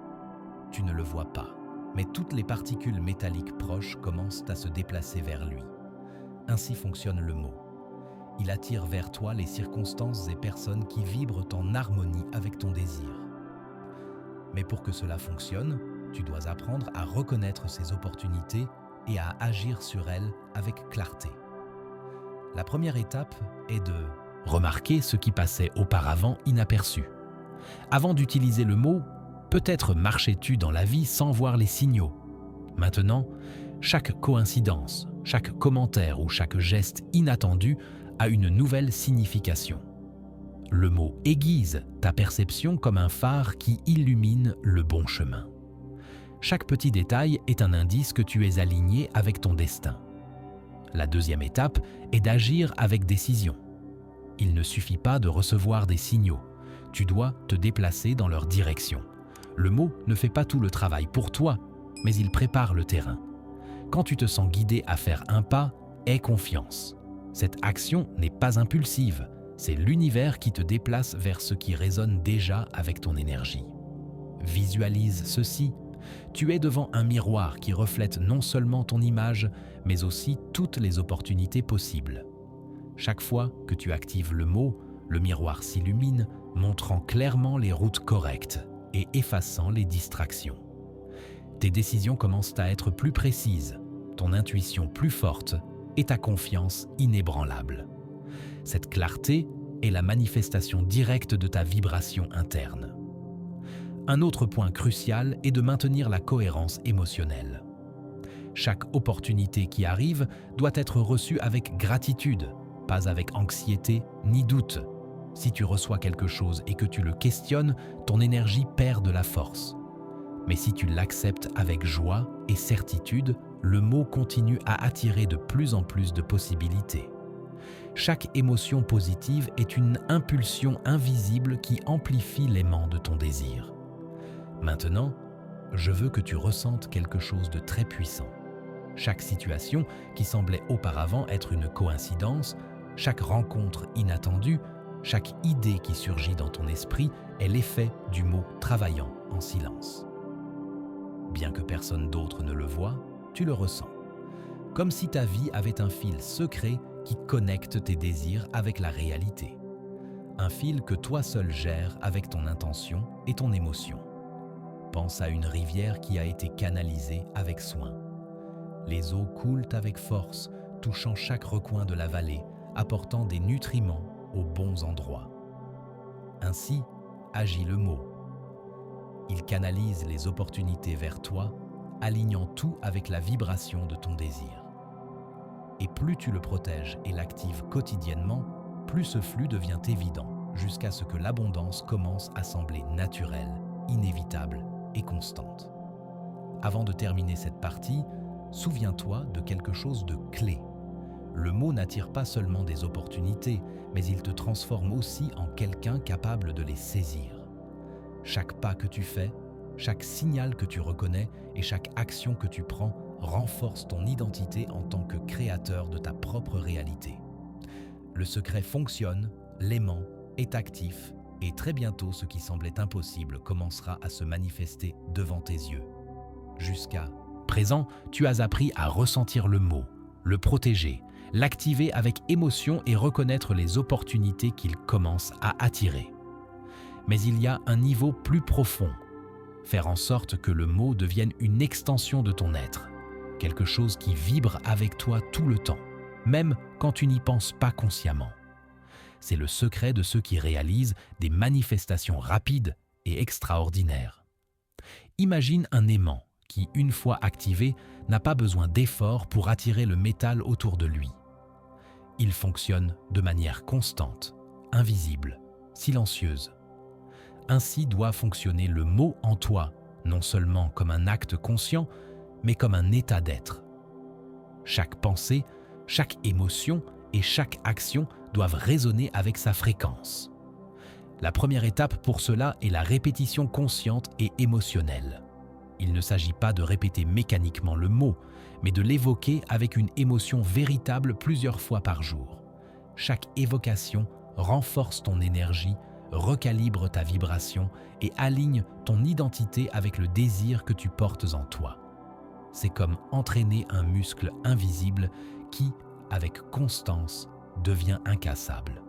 [SPEAKER 1] Tu ne le vois pas, mais toutes les particules métalliques proches commencent à se déplacer vers lui. Ainsi fonctionne le mot. Il attire vers toi les circonstances et personnes qui vibrent en harmonie avec ton désir. Mais pour que cela fonctionne, tu dois apprendre à reconnaître ces opportunités et à agir sur elles avec clarté. La première étape est de remarquer ce qui passait auparavant inaperçu. Avant d'utiliser le mot, peut-être marchais-tu dans la vie sans voir les signaux. Maintenant, chaque coïncidence, chaque commentaire ou chaque geste inattendu a une nouvelle signification. Le mot aiguise ta perception comme un phare qui illumine le bon chemin. Chaque petit détail est un indice que tu es aligné avec ton destin. La deuxième étape est d'agir avec décision. Il ne suffit pas de recevoir des signaux. Tu dois te déplacer dans leur direction. Le mot ne fait pas tout le travail pour toi, mais il prépare le terrain. Quand tu te sens guidé à faire un pas, aie confiance. Cette action n'est pas impulsive, c'est l'univers qui te déplace vers ce qui résonne déjà avec ton énergie. Visualise ceci. Tu es devant un miroir qui reflète non seulement ton image, mais aussi toutes les opportunités possibles. Chaque fois que tu actives le mot, le miroir s'illumine, montrant clairement les routes correctes et effaçant les distractions. Tes décisions commencent à être plus précises, ton intuition plus forte et ta confiance inébranlable. Cette clarté est la manifestation directe de ta vibration interne. Un autre point crucial est de maintenir la cohérence émotionnelle. Chaque opportunité qui arrive doit être reçue avec gratitude, pas avec anxiété ni doute. Si tu reçois quelque chose et que tu le questionnes, ton énergie perd de la force. Mais si tu l'acceptes avec joie et certitude, le mot continue à attirer de plus en plus de possibilités. Chaque émotion positive est une impulsion invisible qui amplifie l'aimant de ton désir. Maintenant, je veux que tu ressentes quelque chose de très puissant. Chaque situation qui semblait auparavant être une coïncidence, chaque rencontre inattendue, chaque idée qui surgit dans ton esprit est l'effet du mot travaillant en silence. Bien que personne d'autre ne le voie, tu le ressens. Comme si ta vie avait un fil secret qui connecte tes désirs avec la réalité. Un fil que toi seul gères avec ton intention et ton émotion. Pense à une rivière qui a été canalisée avec soin. Les eaux coulent avec force, touchant chaque recoin de la vallée, apportant des nutriments aux bons endroits. Ainsi agit le mot. Il canalise les opportunités vers toi, alignant tout avec la vibration de ton désir. Et plus tu le protèges et l'actives quotidiennement, plus ce flux devient évident, jusqu'à ce que l'abondance commence à sembler naturelle, inévitable et constante. Avant de terminer cette partie, souviens-toi de quelque chose de clé. Le mot n'attire pas seulement des opportunités, mais il te transforme aussi en quelqu'un capable de les saisir. Chaque pas que tu fais, chaque signal que tu reconnais et chaque action que tu prends renforce ton identité en tant que créateur de ta propre réalité. Le secret fonctionne, l'aimant est actif et très bientôt ce qui semblait impossible commencera à se manifester devant tes yeux. Jusqu'à présent, tu as appris à ressentir le mot, le protéger, l'activer avec émotion et reconnaître les opportunités qu'il commence à attirer. Mais il y a un niveau plus profond. Faire en sorte que le mot devienne une extension de ton être, quelque chose qui vibre avec toi tout le temps, même quand tu n'y penses pas consciemment. C'est le secret de ceux qui réalisent des manifestations rapides et extraordinaires. Imagine un aimant qui, une fois activé, n'a pas besoin d'efforts pour attirer le métal autour de lui. Il fonctionne de manière constante, invisible, silencieuse. Ainsi doit fonctionner le mot en toi, non seulement comme un acte conscient, mais comme un état d'être. Chaque pensée, chaque émotion et chaque action doivent résonner avec sa fréquence. La première étape pour cela est la répétition consciente et émotionnelle. Il ne s'agit pas de répéter mécaniquement le mot, mais de l'évoquer avec une émotion véritable plusieurs fois par jour. Chaque évocation renforce ton énergie, recalibre ta vibration et aligne ton identité avec le désir que tu portes en toi. C'est comme entraîner un muscle invisible qui, avec constance, devient incassable.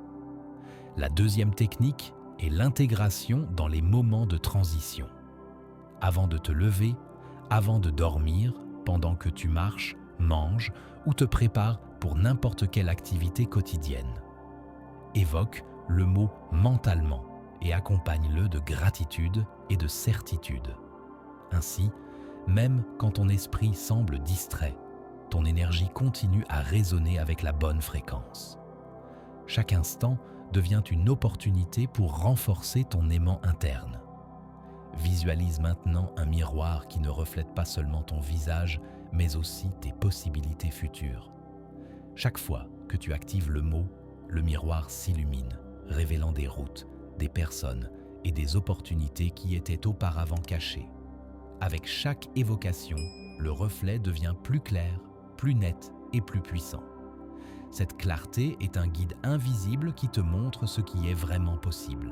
[SPEAKER 1] La deuxième technique est l'intégration dans les moments de transition. Avant de te lever, avant de dormir, pendant que tu marches, manges ou te prépares pour n'importe quelle activité quotidienne. Évoque le mot mentalement et accompagne-le de gratitude et de certitude. Ainsi, même quand ton esprit semble distrait, ton énergie continue à résonner avec la bonne fréquence. Chaque instant devient une opportunité pour renforcer ton aimant interne. Visualise maintenant un miroir qui ne reflète pas seulement ton visage, mais aussi tes possibilités futures. Chaque fois que tu actives le mot, le miroir s'illumine, révélant des routes, des personnes et des opportunités qui étaient auparavant cachées. Avec chaque évocation, le reflet devient plus clair, plus net et plus puissant. Cette clarté est un guide invisible qui te montre ce qui est vraiment possible.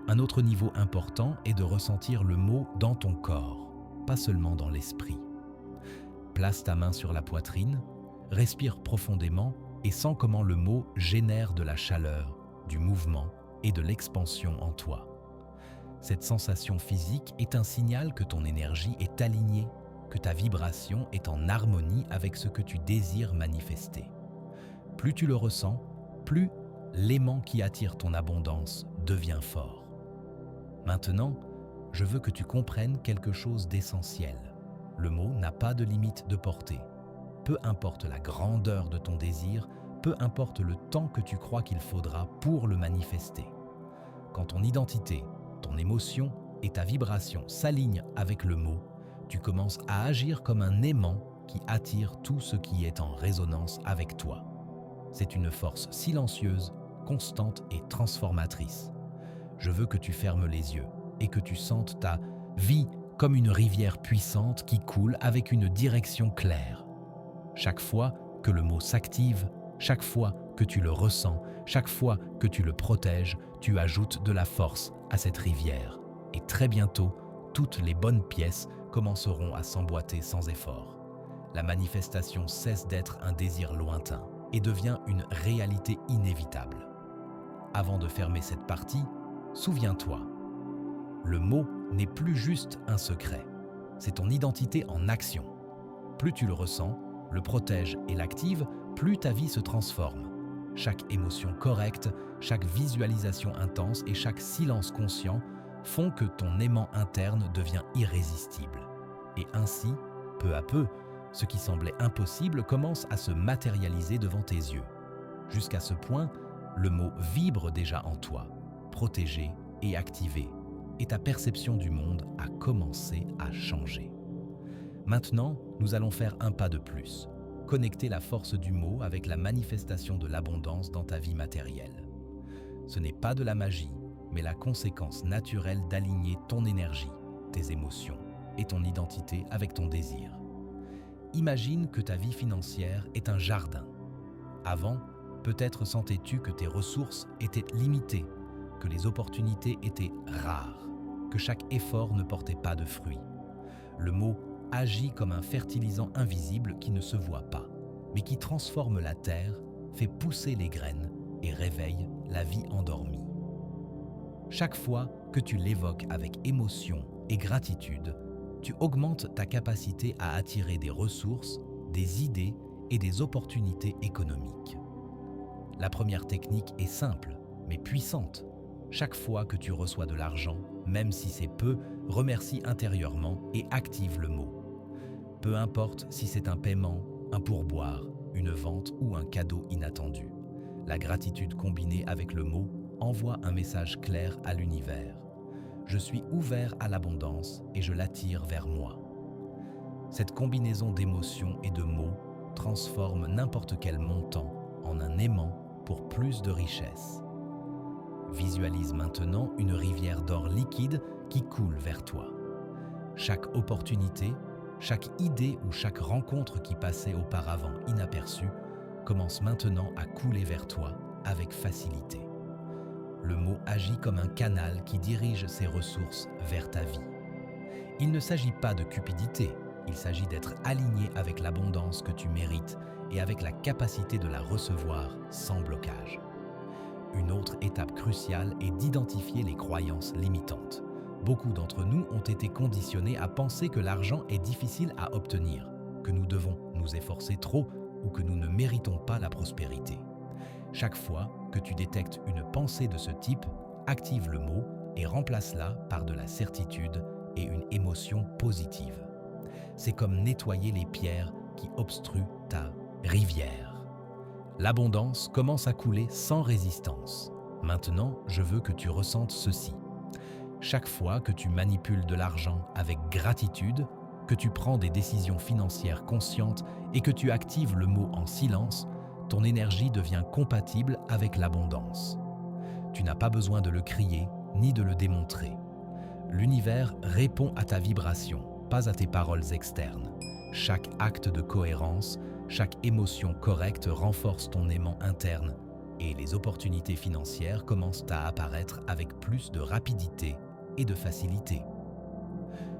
[SPEAKER 1] Un autre niveau important est de ressentir le mot dans ton corps, pas seulement dans l'esprit. Place ta main sur la poitrine, respire profondément et sens comment le mot génère de la chaleur, du mouvement et de l'expansion en toi. Cette sensation physique est un signal que ton énergie est alignée, que ta vibration est en harmonie avec ce que tu désires manifester. Plus tu le ressens, plus l'aimant qui attire ton abondance devient fort. Maintenant, je veux que tu comprennes quelque chose d'essentiel. Le mot n'a pas de limite de portée. Peu importe la grandeur de ton désir, peu importe le temps que tu crois qu'il faudra pour le manifester. Quand ton identité, ton émotion et ta vibration s'alignent avec le mot, tu commences à agir comme un aimant qui attire tout ce qui est en résonance avec toi. C'est une force silencieuse, constante et transformatrice. Je veux que tu fermes les yeux et que tu sentes ta vie comme une rivière puissante qui coule avec une direction claire. Chaque fois que le mot s'active, chaque fois que tu le ressens, chaque fois que tu le protèges, tu ajoutes de la force à cette rivière. Et très bientôt, toutes les bonnes pièces commenceront à s'emboîter sans effort. La manifestation cesse d'être un désir lointain et devient une réalité inévitable. Avant de fermer cette partie, souviens-toi, le mot n'est plus juste un secret, c'est ton identité en action. Plus tu le ressens, le protèges et l'actives, plus ta vie se transforme. Chaque émotion correcte, chaque visualisation intense et chaque silence conscient font que ton aimant interne devient irrésistible. Et ainsi, peu à peu, ce qui semblait impossible commence à se matérialiser devant tes yeux. Jusqu'à ce point, le mot vibre déjà en toi, protégé et activé, et ta perception du monde a commencé à changer. Maintenant, nous allons faire un pas de plus. Connecter la force du mot avec la manifestation de l'abondance dans ta vie matérielle. Ce n'est pas de la magie, mais la conséquence naturelle d'aligner ton énergie, tes émotions et ton identité avec ton désir. Imagine que ta vie financière est un jardin. Avant, peut-être sentais-tu que tes ressources étaient limitées, que les opportunités étaient rares, que chaque effort ne portait pas de fruits. Le mot agit comme un fertilisant invisible qui ne se voit pas, mais qui transforme la terre, fait pousser les graines et réveille la vie endormie. Chaque fois que tu l'évoques avec émotion et gratitude, tu augmentes ta capacité à attirer des ressources, des idées et des opportunités économiques. La première technique est simple, mais puissante. Chaque fois que tu reçois de l'argent, même si c'est peu, remercie intérieurement et active le mot. Peu importe si c'est un paiement, un pourboire, une vente ou un cadeau inattendu. La gratitude combinée avec le mot envoie un message clair à l'univers. Je suis ouvert à l'abondance et je l'attire vers moi. Cette combinaison d'émotions et de mots transforme n'importe quel montant en un aimant pour plus de richesse. Visualise maintenant une rivière d'or liquide qui coule vers toi. Chaque opportunité, chaque idée ou chaque rencontre qui passait auparavant inaperçue commence maintenant à couler vers toi avec facilité. Le mot agit comme un canal qui dirige ses ressources vers ta vie. Il ne s'agit pas de cupidité, il s'agit d'être aligné avec l'abondance que tu mérites et avec la capacité de la recevoir sans blocage. Une autre étape cruciale est d'identifier les croyances limitantes. Beaucoup d'entre nous ont été conditionnés à penser que l'argent est difficile à obtenir, que nous devons nous efforcer trop ou que nous ne méritons pas la prospérité. Chaque fois que tu détectes une pensée de ce type, active le mot et remplace-la par de la certitude et une émotion positive. C'est comme nettoyer les pierres qui obstruent ta rivière. L'abondance commence à couler sans résistance. Maintenant, je veux que tu ressentes ceci. Chaque fois que tu manipules de l'argent avec gratitude, que tu prends des décisions financières conscientes et que tu actives le mot en silence, ton énergie devient compatible avec l'abondance. Tu n'as pas besoin de le crier ni de le démontrer. L'univers répond à ta vibration, pas à tes paroles externes. Chaque acte de cohérence, chaque émotion correcte renforce ton aimant interne et les opportunités financières commencent à apparaître avec plus de rapidité et de facilité.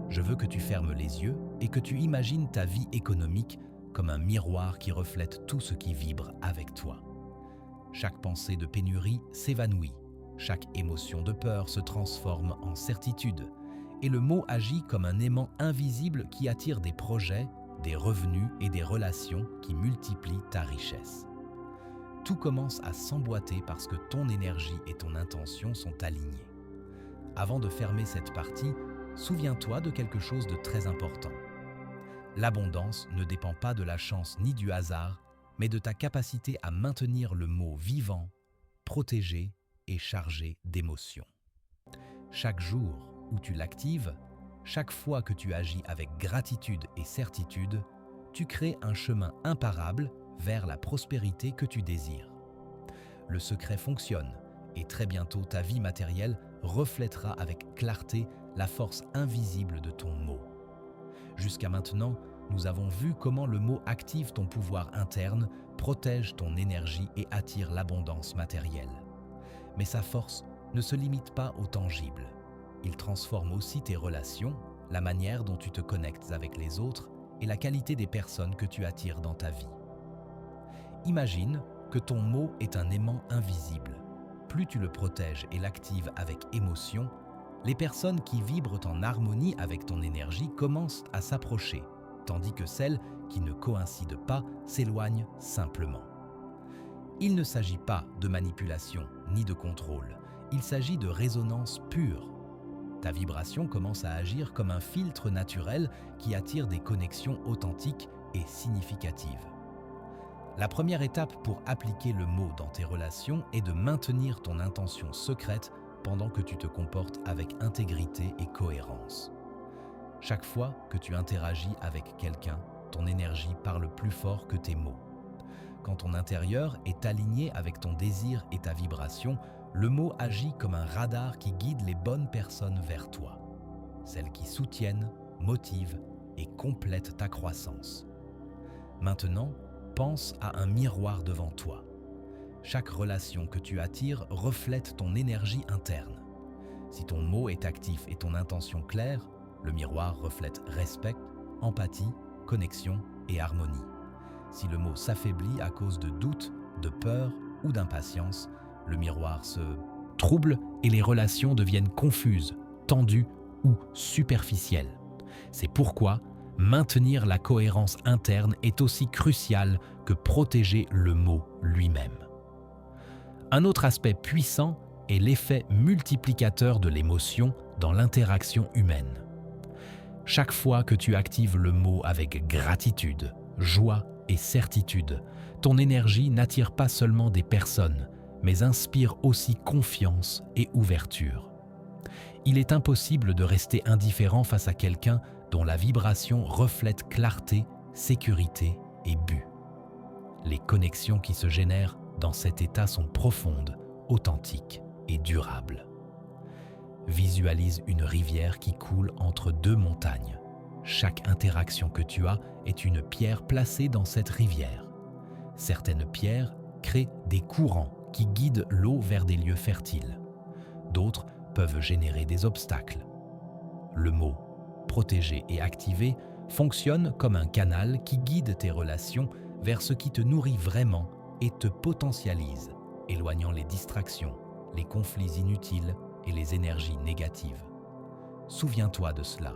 [SPEAKER 1] Je veux que tu fermes les yeux et que tu imagines ta vie économique comme un miroir qui reflète tout ce qui vibre avec toi. Chaque pensée de pénurie s'évanouit, chaque émotion de peur se transforme en certitude, et le mot agit comme un aimant invisible qui attire des projets, des revenus et des relations qui multiplient ta richesse. Tout commence à s'emboîter parce que ton énergie et ton intention sont alignées. Avant de fermer cette partie, souviens-toi de quelque chose de très important. L'abondance ne dépend pas de la chance ni du hasard, mais de ta capacité à maintenir le mot vivant, protégé et chargé d'émotions. Chaque jour où tu l'actives, chaque fois que tu agis avec gratitude et certitude, tu crées un chemin imparable vers la prospérité que tu désires. Le secret fonctionne et très bientôt ta vie matérielle reflètera avec clarté la force invisible de ton mot. Jusqu'à maintenant, nous avons vu comment le mot active ton pouvoir interne, protège ton énergie et attire l'abondance matérielle. Mais sa force ne se limite pas au tangible. Il transforme aussi tes relations, la manière dont tu te connectes avec les autres et la qualité des personnes que tu attires dans ta vie. Imagine que ton mot est un aimant invisible. Plus tu le protèges et l'actives avec émotion, les personnes qui vibrent en harmonie avec ton énergie commencent à s'approcher, tandis que celles qui ne coïncident pas s'éloignent simplement. Il ne s'agit pas de manipulation ni de contrôle, il s'agit de résonance pure. Ta vibration commence à agir comme un filtre naturel qui attire des connexions authentiques et significatives. La première étape pour appliquer le mot dans tes relations est de maintenir ton intention secrète pendant que tu te comportes avec intégrité et cohérence. Chaque fois que tu interagis avec quelqu'un, ton énergie parle plus fort que tes mots. Quand ton intérieur est aligné avec ton désir et ta vibration, le mot agit comme un radar qui guide les bonnes personnes vers toi, celles qui soutiennent, motivent et complètent ta croissance. Maintenant, pense à un miroir devant toi. Chaque relation que tu attires reflète ton énergie interne. Si ton mot est actif et ton intention claire, le miroir reflète respect, empathie, connexion et harmonie. Si le mot s'affaiblit à cause de doutes, de peur ou d'impatience, le miroir se trouble et les relations deviennent confuses, tendues ou superficielles. C'est pourquoi maintenir la cohérence interne est aussi crucial que protéger le mot lui-même. Un autre aspect puissant est l'effet multiplicateur de l'émotion dans l'interaction humaine. Chaque fois que tu actives le mot avec gratitude, joie et certitude, ton énergie n'attire pas seulement des personnes, mais inspire aussi confiance et ouverture. Il est impossible de rester indifférent face à quelqu'un dont la vibration reflète clarté, sécurité et but. Les connexions qui se génèrent dans cet état sont profondes, authentiques et durables. Visualise une rivière qui coule entre deux montagnes. Chaque interaction que tu as est une pierre placée dans cette rivière. Certaines pierres créent des courants qui guident l'eau vers des lieux fertiles. D'autres peuvent générer des obstacles. Le mot « protéger et activer » fonctionne comme un canal qui guide tes relations vers ce qui te nourrit vraiment et te potentialise, éloignant les distractions, les conflits inutiles et les énergies négatives. Souviens-toi de cela.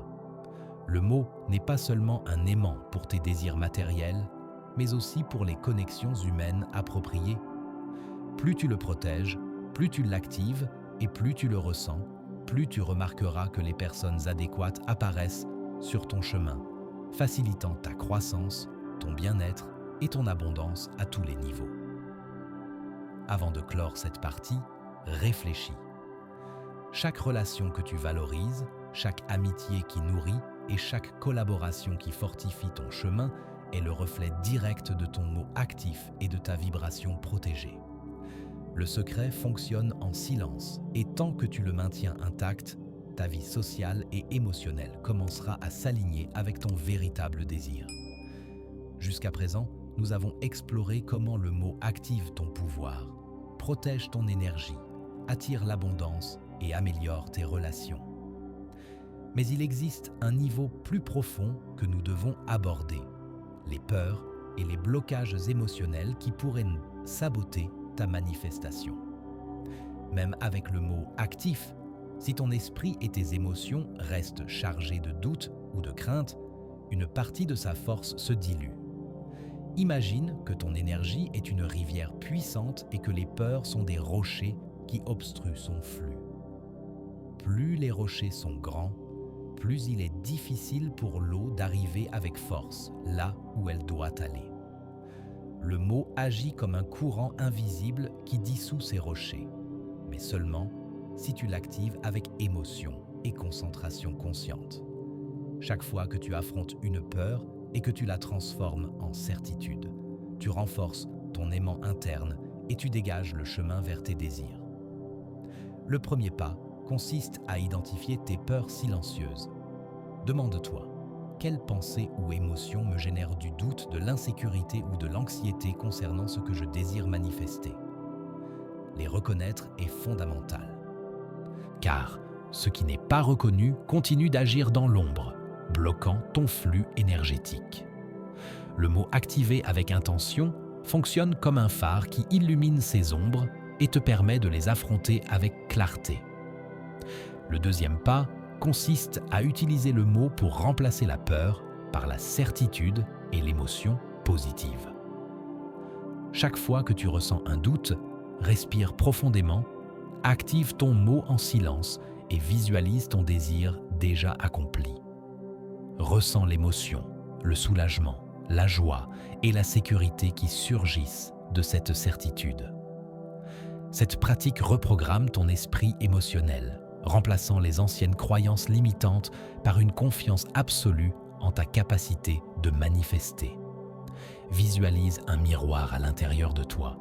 [SPEAKER 1] Le mot n'est pas seulement un aimant pour tes désirs matériels, mais aussi pour les connexions humaines appropriées. Plus tu le protèges, plus tu l'actives et plus tu le ressens, plus tu remarqueras que les personnes adéquates apparaissent sur ton chemin, facilitant ta croissance, ton bien-être et ton abondance à tous les niveaux. Avant de clore cette partie, réfléchis. Chaque relation que tu valorises, chaque amitié qui nourrit et chaque collaboration qui fortifie ton chemin est le reflet direct de ton mot actif et de ta vibration protégée. Le secret fonctionne en silence et tant que tu le maintiens intact, ta vie sociale et émotionnelle commencera à s'aligner avec ton véritable désir. Jusqu'à présent, nous avons exploré comment le mot active ton pouvoir, protège ton énergie, attire l'abondance et améliore tes relations. Mais il existe un niveau plus profond que nous devons aborder, les peurs et les blocages émotionnels qui pourraient saboter ta manifestation. Même avec le mot actif, si ton esprit et tes émotions restent chargés de doute ou de crainte, une partie de sa force se dilue. Imagine que ton énergie est une rivière puissante et que les peurs sont des rochers qui obstruent son flux. Plus les rochers sont grands, plus il est difficile pour l'eau d'arriver avec force là où elle doit aller. Le mot agit comme un courant invisible qui dissout ces rochers, mais seulement si tu l'actives avec émotion et concentration consciente. Chaque fois que tu affrontes une peur et que tu la transformes en certitude, tu renforces ton aimant interne et tu dégages le chemin vers tes désirs. Le premier pas consiste à identifier tes peurs silencieuses. Demande-toi, quelle pensée ou émotion me génère du doute, de l'insécurité ou de l'anxiété concernant ce que je désire manifester? Les reconnaître est fondamental. Car ce qui n'est pas reconnu continue d'agir dans l'ombre, bloquant ton flux énergétique. Le mot activé avec intention fonctionne comme un phare qui illumine ces ombres et te permet de les affronter avec clarté. Le deuxième pas consiste à utiliser le mot pour remplacer la peur par la certitude et l'émotion positive. Chaque fois que tu ressens un doute, respire profondément, active ton mot en silence et visualise ton désir déjà accompli. Ressens l'émotion, le soulagement, la joie et la sécurité qui surgissent de cette certitude. Cette pratique reprogramme ton esprit émotionnel, remplaçant les anciennes croyances limitantes par une confiance absolue en ta capacité de manifester. Visualise un miroir à l'intérieur de toi.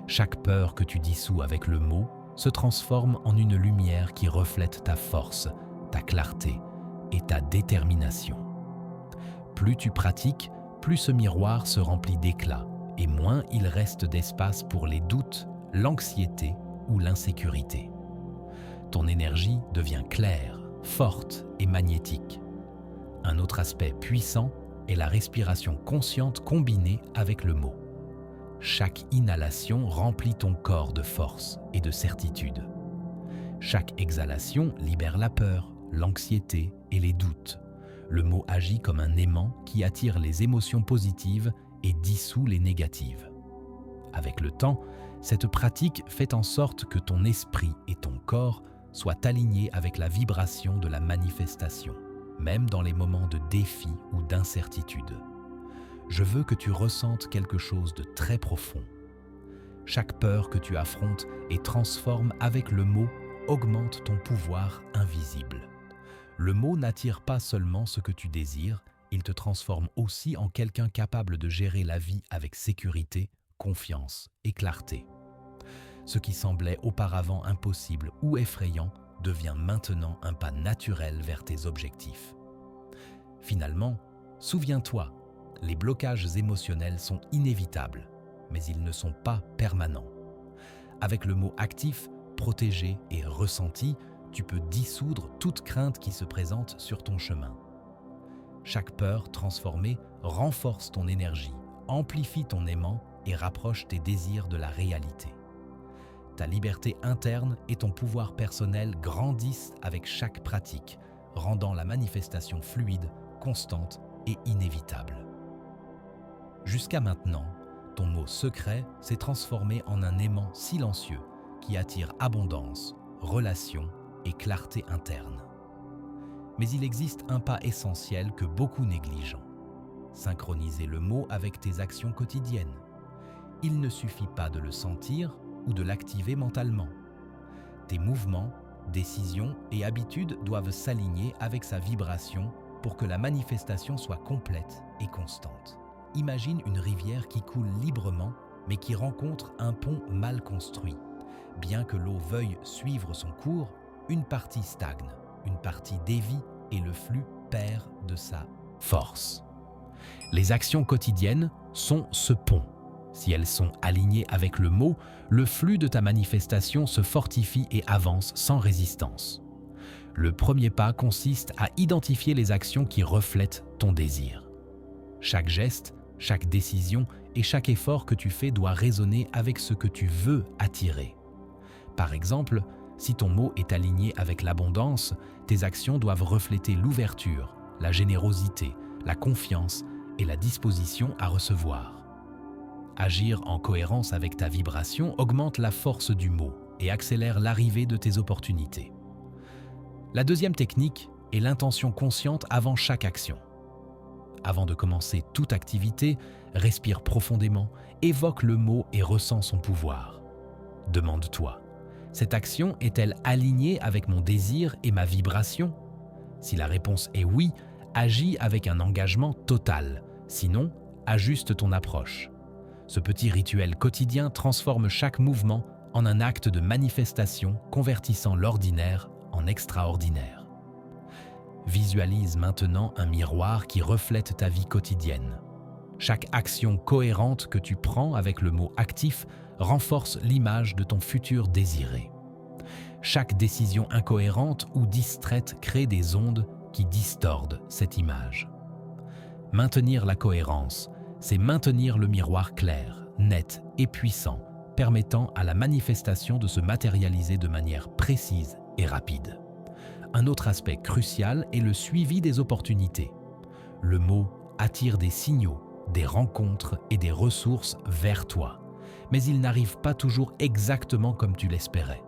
[SPEAKER 1] Chaque peur que tu dissous avec le mot se transforme en une lumière qui reflète ta force, ta clarté et ta détermination. Plus tu pratiques, plus ce miroir se remplit d'éclat et moins il reste d'espace pour les doutes, l'anxiété ou l'insécurité. Ton énergie devient claire, forte et magnétique. Un autre aspect puissant est la respiration consciente combinée avec le mot. Chaque inhalation remplit ton corps de force et de certitude. Chaque exhalation libère la peur, l'anxiété et les doutes. Le mot agit comme un aimant qui attire les émotions positives et dissout les négatives. Avec le temps, cette pratique fait en sorte que ton esprit et ton corps soient alignés avec la vibration de la manifestation, même dans les moments de défi ou d'incertitude. Je veux que tu ressentes quelque chose de très profond. Chaque peur que tu affrontes et transformes avec le mot augmente ton pouvoir invisible. Le mot n'attire pas seulement ce que tu désires, il te transforme aussi en quelqu'un capable de gérer la vie avec sécurité, confiance et clarté. Ce qui semblait auparavant impossible ou effrayant devient maintenant un pas naturel vers tes objectifs. Finalement, souviens-toi, les blocages émotionnels sont inévitables, mais ils ne sont pas permanents. Avec le mot actif, protégé et ressenti, tu peux dissoudre toute crainte qui se présente sur ton chemin. Chaque peur transformée renforce ton énergie, amplifie ton aimant et rapproche tes désirs de la réalité. Ta liberté interne et ton pouvoir personnel grandissent avec chaque pratique, rendant la manifestation fluide, constante et inévitable. Jusqu'à maintenant, ton mot secret s'est transformé en un aimant silencieux qui attire abondance, relations et clarté interne. Mais il existe un pas essentiel que beaucoup négligent. Synchroniser le mot avec tes actions quotidiennes. Il ne suffit pas de le sentir ou de l'activer mentalement. Tes mouvements, Décision et habitude doivent s'aligner avec sa vibration pour que la manifestation soit complète et constante. Imagine une rivière qui coule librement mais qui rencontre un pont mal construit. Bien que l'eau veuille suivre son cours, une partie stagne, une partie dévie et le flux perd de sa force. Les actions quotidiennes sont ce pont. Si elles sont alignées avec le mot, le flux de ta manifestation se fortifie et avance sans résistance. Le premier pas consiste à identifier les actions qui reflètent ton désir. Chaque geste, chaque décision et chaque effort que tu fais doit résonner avec ce que tu veux attirer. Par exemple, si ton mot est aligné avec l'abondance, tes actions doivent refléter l'ouverture, la générosité, la confiance et la disposition à recevoir. Agir en cohérence avec ta vibration augmente la force du mot et accélère l'arrivée de tes opportunités. La deuxième technique est l'intention consciente avant chaque action. Avant de commencer toute activité, respire profondément, évoque le mot et ressens son pouvoir. Demande-toi, cette action est-elle alignée avec mon désir et ma vibration? Si la réponse est oui, agis avec un engagement total. Sinon, ajuste ton approche. Ce petit rituel quotidien transforme chaque mouvement en un acte de manifestation, convertissant l'ordinaire en extraordinaire. Visualise maintenant un miroir qui reflète ta vie quotidienne. Chaque action cohérente que tu prends avec le mot actif renforce l'image de ton futur désiré. Chaque décision incohérente ou distraite crée des ondes qui distordent cette image. Maintenir la cohérence, c'est maintenir le miroir clair, net et puissant, permettant à la manifestation de se matérialiser de manière précise et rapide. Un autre aspect crucial est le suivi des opportunités. Le mot attire des signaux, des rencontres et des ressources vers toi, mais il n'arrive pas toujours exactement comme tu l'espérais.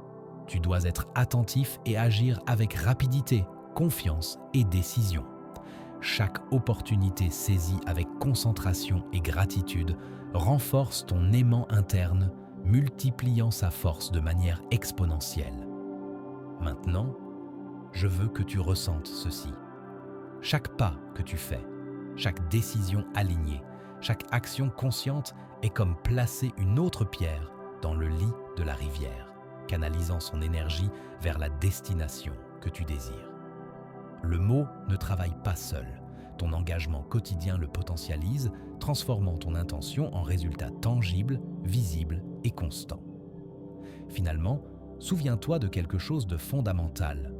[SPEAKER 1] Tu dois être attentif et agir avec rapidité, confiance et décision. Chaque opportunité saisie avec concentration et gratitude renforce ton aimant interne, multipliant sa force de manière exponentielle. Maintenant, je veux que tu ressentes ceci. Chaque pas que tu fais, chaque décision alignée, chaque action consciente est comme placer une autre pierre dans le lit de la rivière, canalisant son énergie vers la destination que tu désires. Le mot ne travaille pas seul. Ton engagement quotidien le potentialise, transformant ton intention en résultat tangible, visible et constant. Finalement, souviens-toi de quelque chose de fondamental.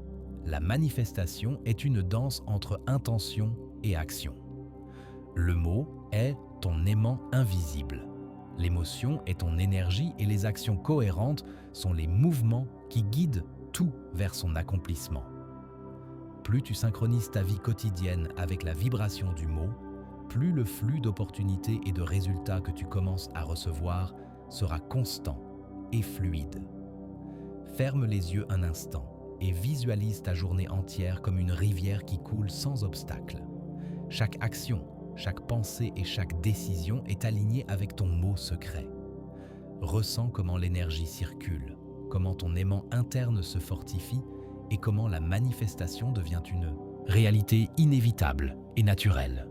[SPEAKER 1] La manifestation est une danse entre intention et action. Le mot est ton aimant invisible. L'émotion est ton énergie et les actions cohérentes sont les mouvements qui guident tout vers son accomplissement. Plus tu synchronises ta vie quotidienne avec la vibration du mot, plus le flux d'opportunités et de résultats que tu commences à recevoir sera constant et fluide. Ferme les yeux un instant et visualise ta journée entière comme une rivière qui coule sans obstacle. Chaque action, chaque pensée et chaque décision est alignée avec ton mot secret. Ressens comment l'énergie circule, comment ton aimant interne se fortifie et comment la manifestation devient une réalité inévitable et naturelle.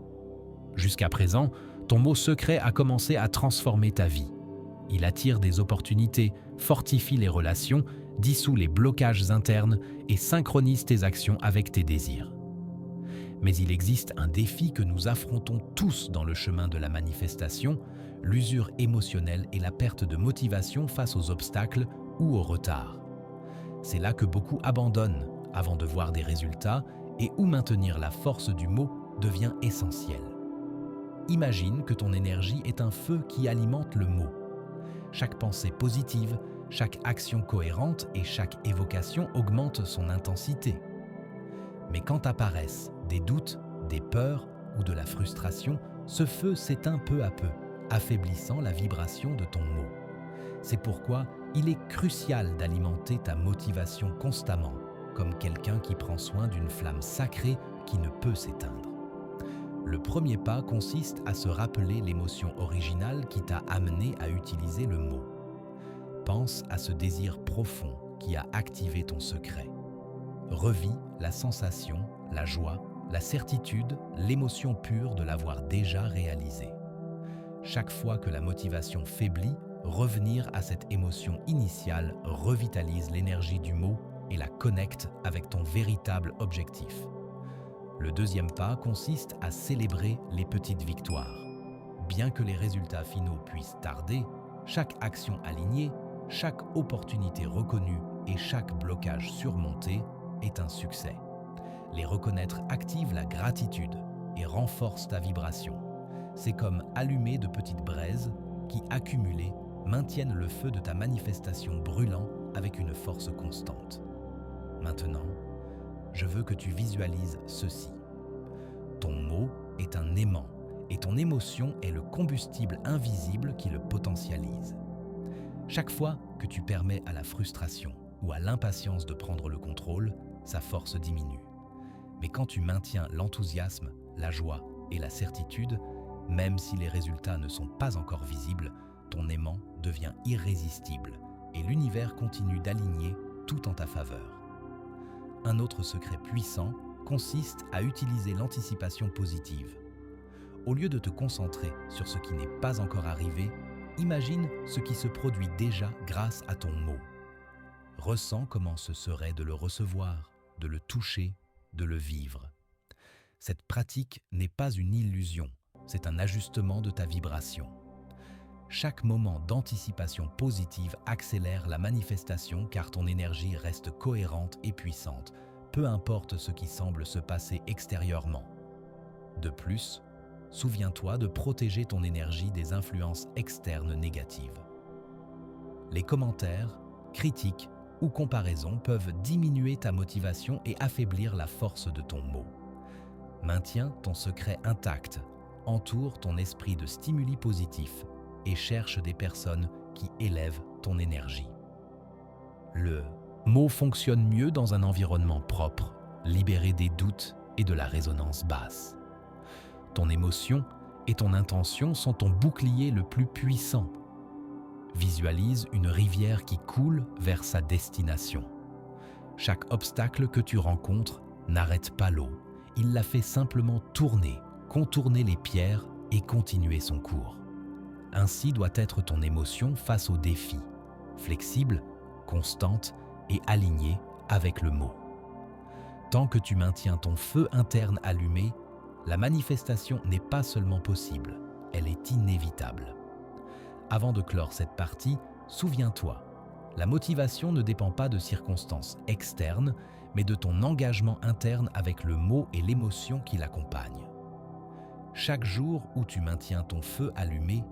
[SPEAKER 1] Jusqu'à présent, ton mot secret a commencé à transformer ta vie. Il attire des opportunités, fortifie les relations, dissout les blocages internes et synchronise tes actions avec tes désirs. Mais il existe un défi que nous affrontons tous dans le chemin de la manifestation, l'usure émotionnelle et la perte de motivation face aux obstacles ou au retard. C'est là que beaucoup abandonnent avant de voir des résultats et où maintenir la force du mot devient essentiel. Imagine que ton énergie est un feu qui alimente le mot. Chaque pensée positive, chaque action cohérente et chaque évocation augmente son intensité. Mais quand apparaissent des doutes, des peurs ou de la frustration, ce feu s'éteint peu à peu, affaiblissant la vibration de ton mot. C'est pourquoi il est crucial d'alimenter ta motivation constamment, comme quelqu'un qui prend soin d'une flamme sacrée qui ne peut s'éteindre. Le premier pas consiste à se rappeler l'émotion originale qui t'a amené à utiliser le mot. Pense à ce désir profond qui a activé ton secret. revis la sensation, la joie, la certitude, l'émotion pure de l'avoir déjà réalisé. Chaque fois que la motivation faiblit, revenir à cette émotion initiale revitalise l'énergie du mot et la connecte avec ton véritable objectif. Le deuxième pas consiste à célébrer les petites victoires. Bien que les résultats finaux puissent tarder, chaque action alignée, chaque opportunité reconnue et chaque blocage surmonté est un succès. Les reconnaître active la gratitude et renforce ta vibration. C'est comme allumer de petites braises qui, accumulées, maintiennent le feu de ta manifestation brûlant avec une force constante. Maintenant, je veux que tu visualises ceci. Ton mot est un aimant et ton émotion est le combustible invisible qui le potentialise. Chaque fois que tu permets à la frustration ou à l'impatience de prendre le contrôle, sa force diminue. Mais quand tu maintiens l'enthousiasme, la joie et la certitude, même si les résultats ne sont pas encore visibles, ton aimant devient irrésistible et l'univers continue d'aligner tout en ta faveur. Un autre secret puissant consiste à utiliser l'anticipation positive. Au lieu de te concentrer sur ce qui n'est pas encore arrivé, imagine ce qui se produit déjà grâce à ton mot. Ressens comment ce serait de le recevoir, de le toucher, de le vivre. Cette pratique n'est pas une illusion, c'est un ajustement de ta vibration. Chaque moment d'anticipation positive accélère la manifestation car ton énergie reste cohérente et puissante, peu importe ce qui semble se passer extérieurement. De plus, souviens-toi de protéger ton énergie des influences externes négatives. Les commentaires, critiques ou comparaisons peuvent diminuer ta motivation et affaiblir la force de ton mot. Maintiens ton secret intact, entoure ton esprit de stimuli positifs et cherche des personnes qui élèvent ton énergie. Le mot fonctionne mieux dans un environnement propre, libéré des doutes et de la résonance basse. Ton émotion et ton intention sont ton bouclier le plus puissant. Visualise une rivière qui coule vers sa destination. Chaque obstacle que tu rencontres n'arrête pas l'eau. Il la fait simplement tourner, contourner les pierres et continuer son cours. Ainsi doit être ton émotion face aux défis, flexible, constante et alignée avec le mot. Tant que tu maintiens ton feu interne allumé, la manifestation n'est pas seulement possible, elle est inévitable. Avant de clore cette partie, souviens-toi, la motivation ne dépend pas de circonstances externes, mais de ton engagement interne avec le mot et l'émotion qui l'accompagnent. Chaque jour où tu maintiens ton feu allumé,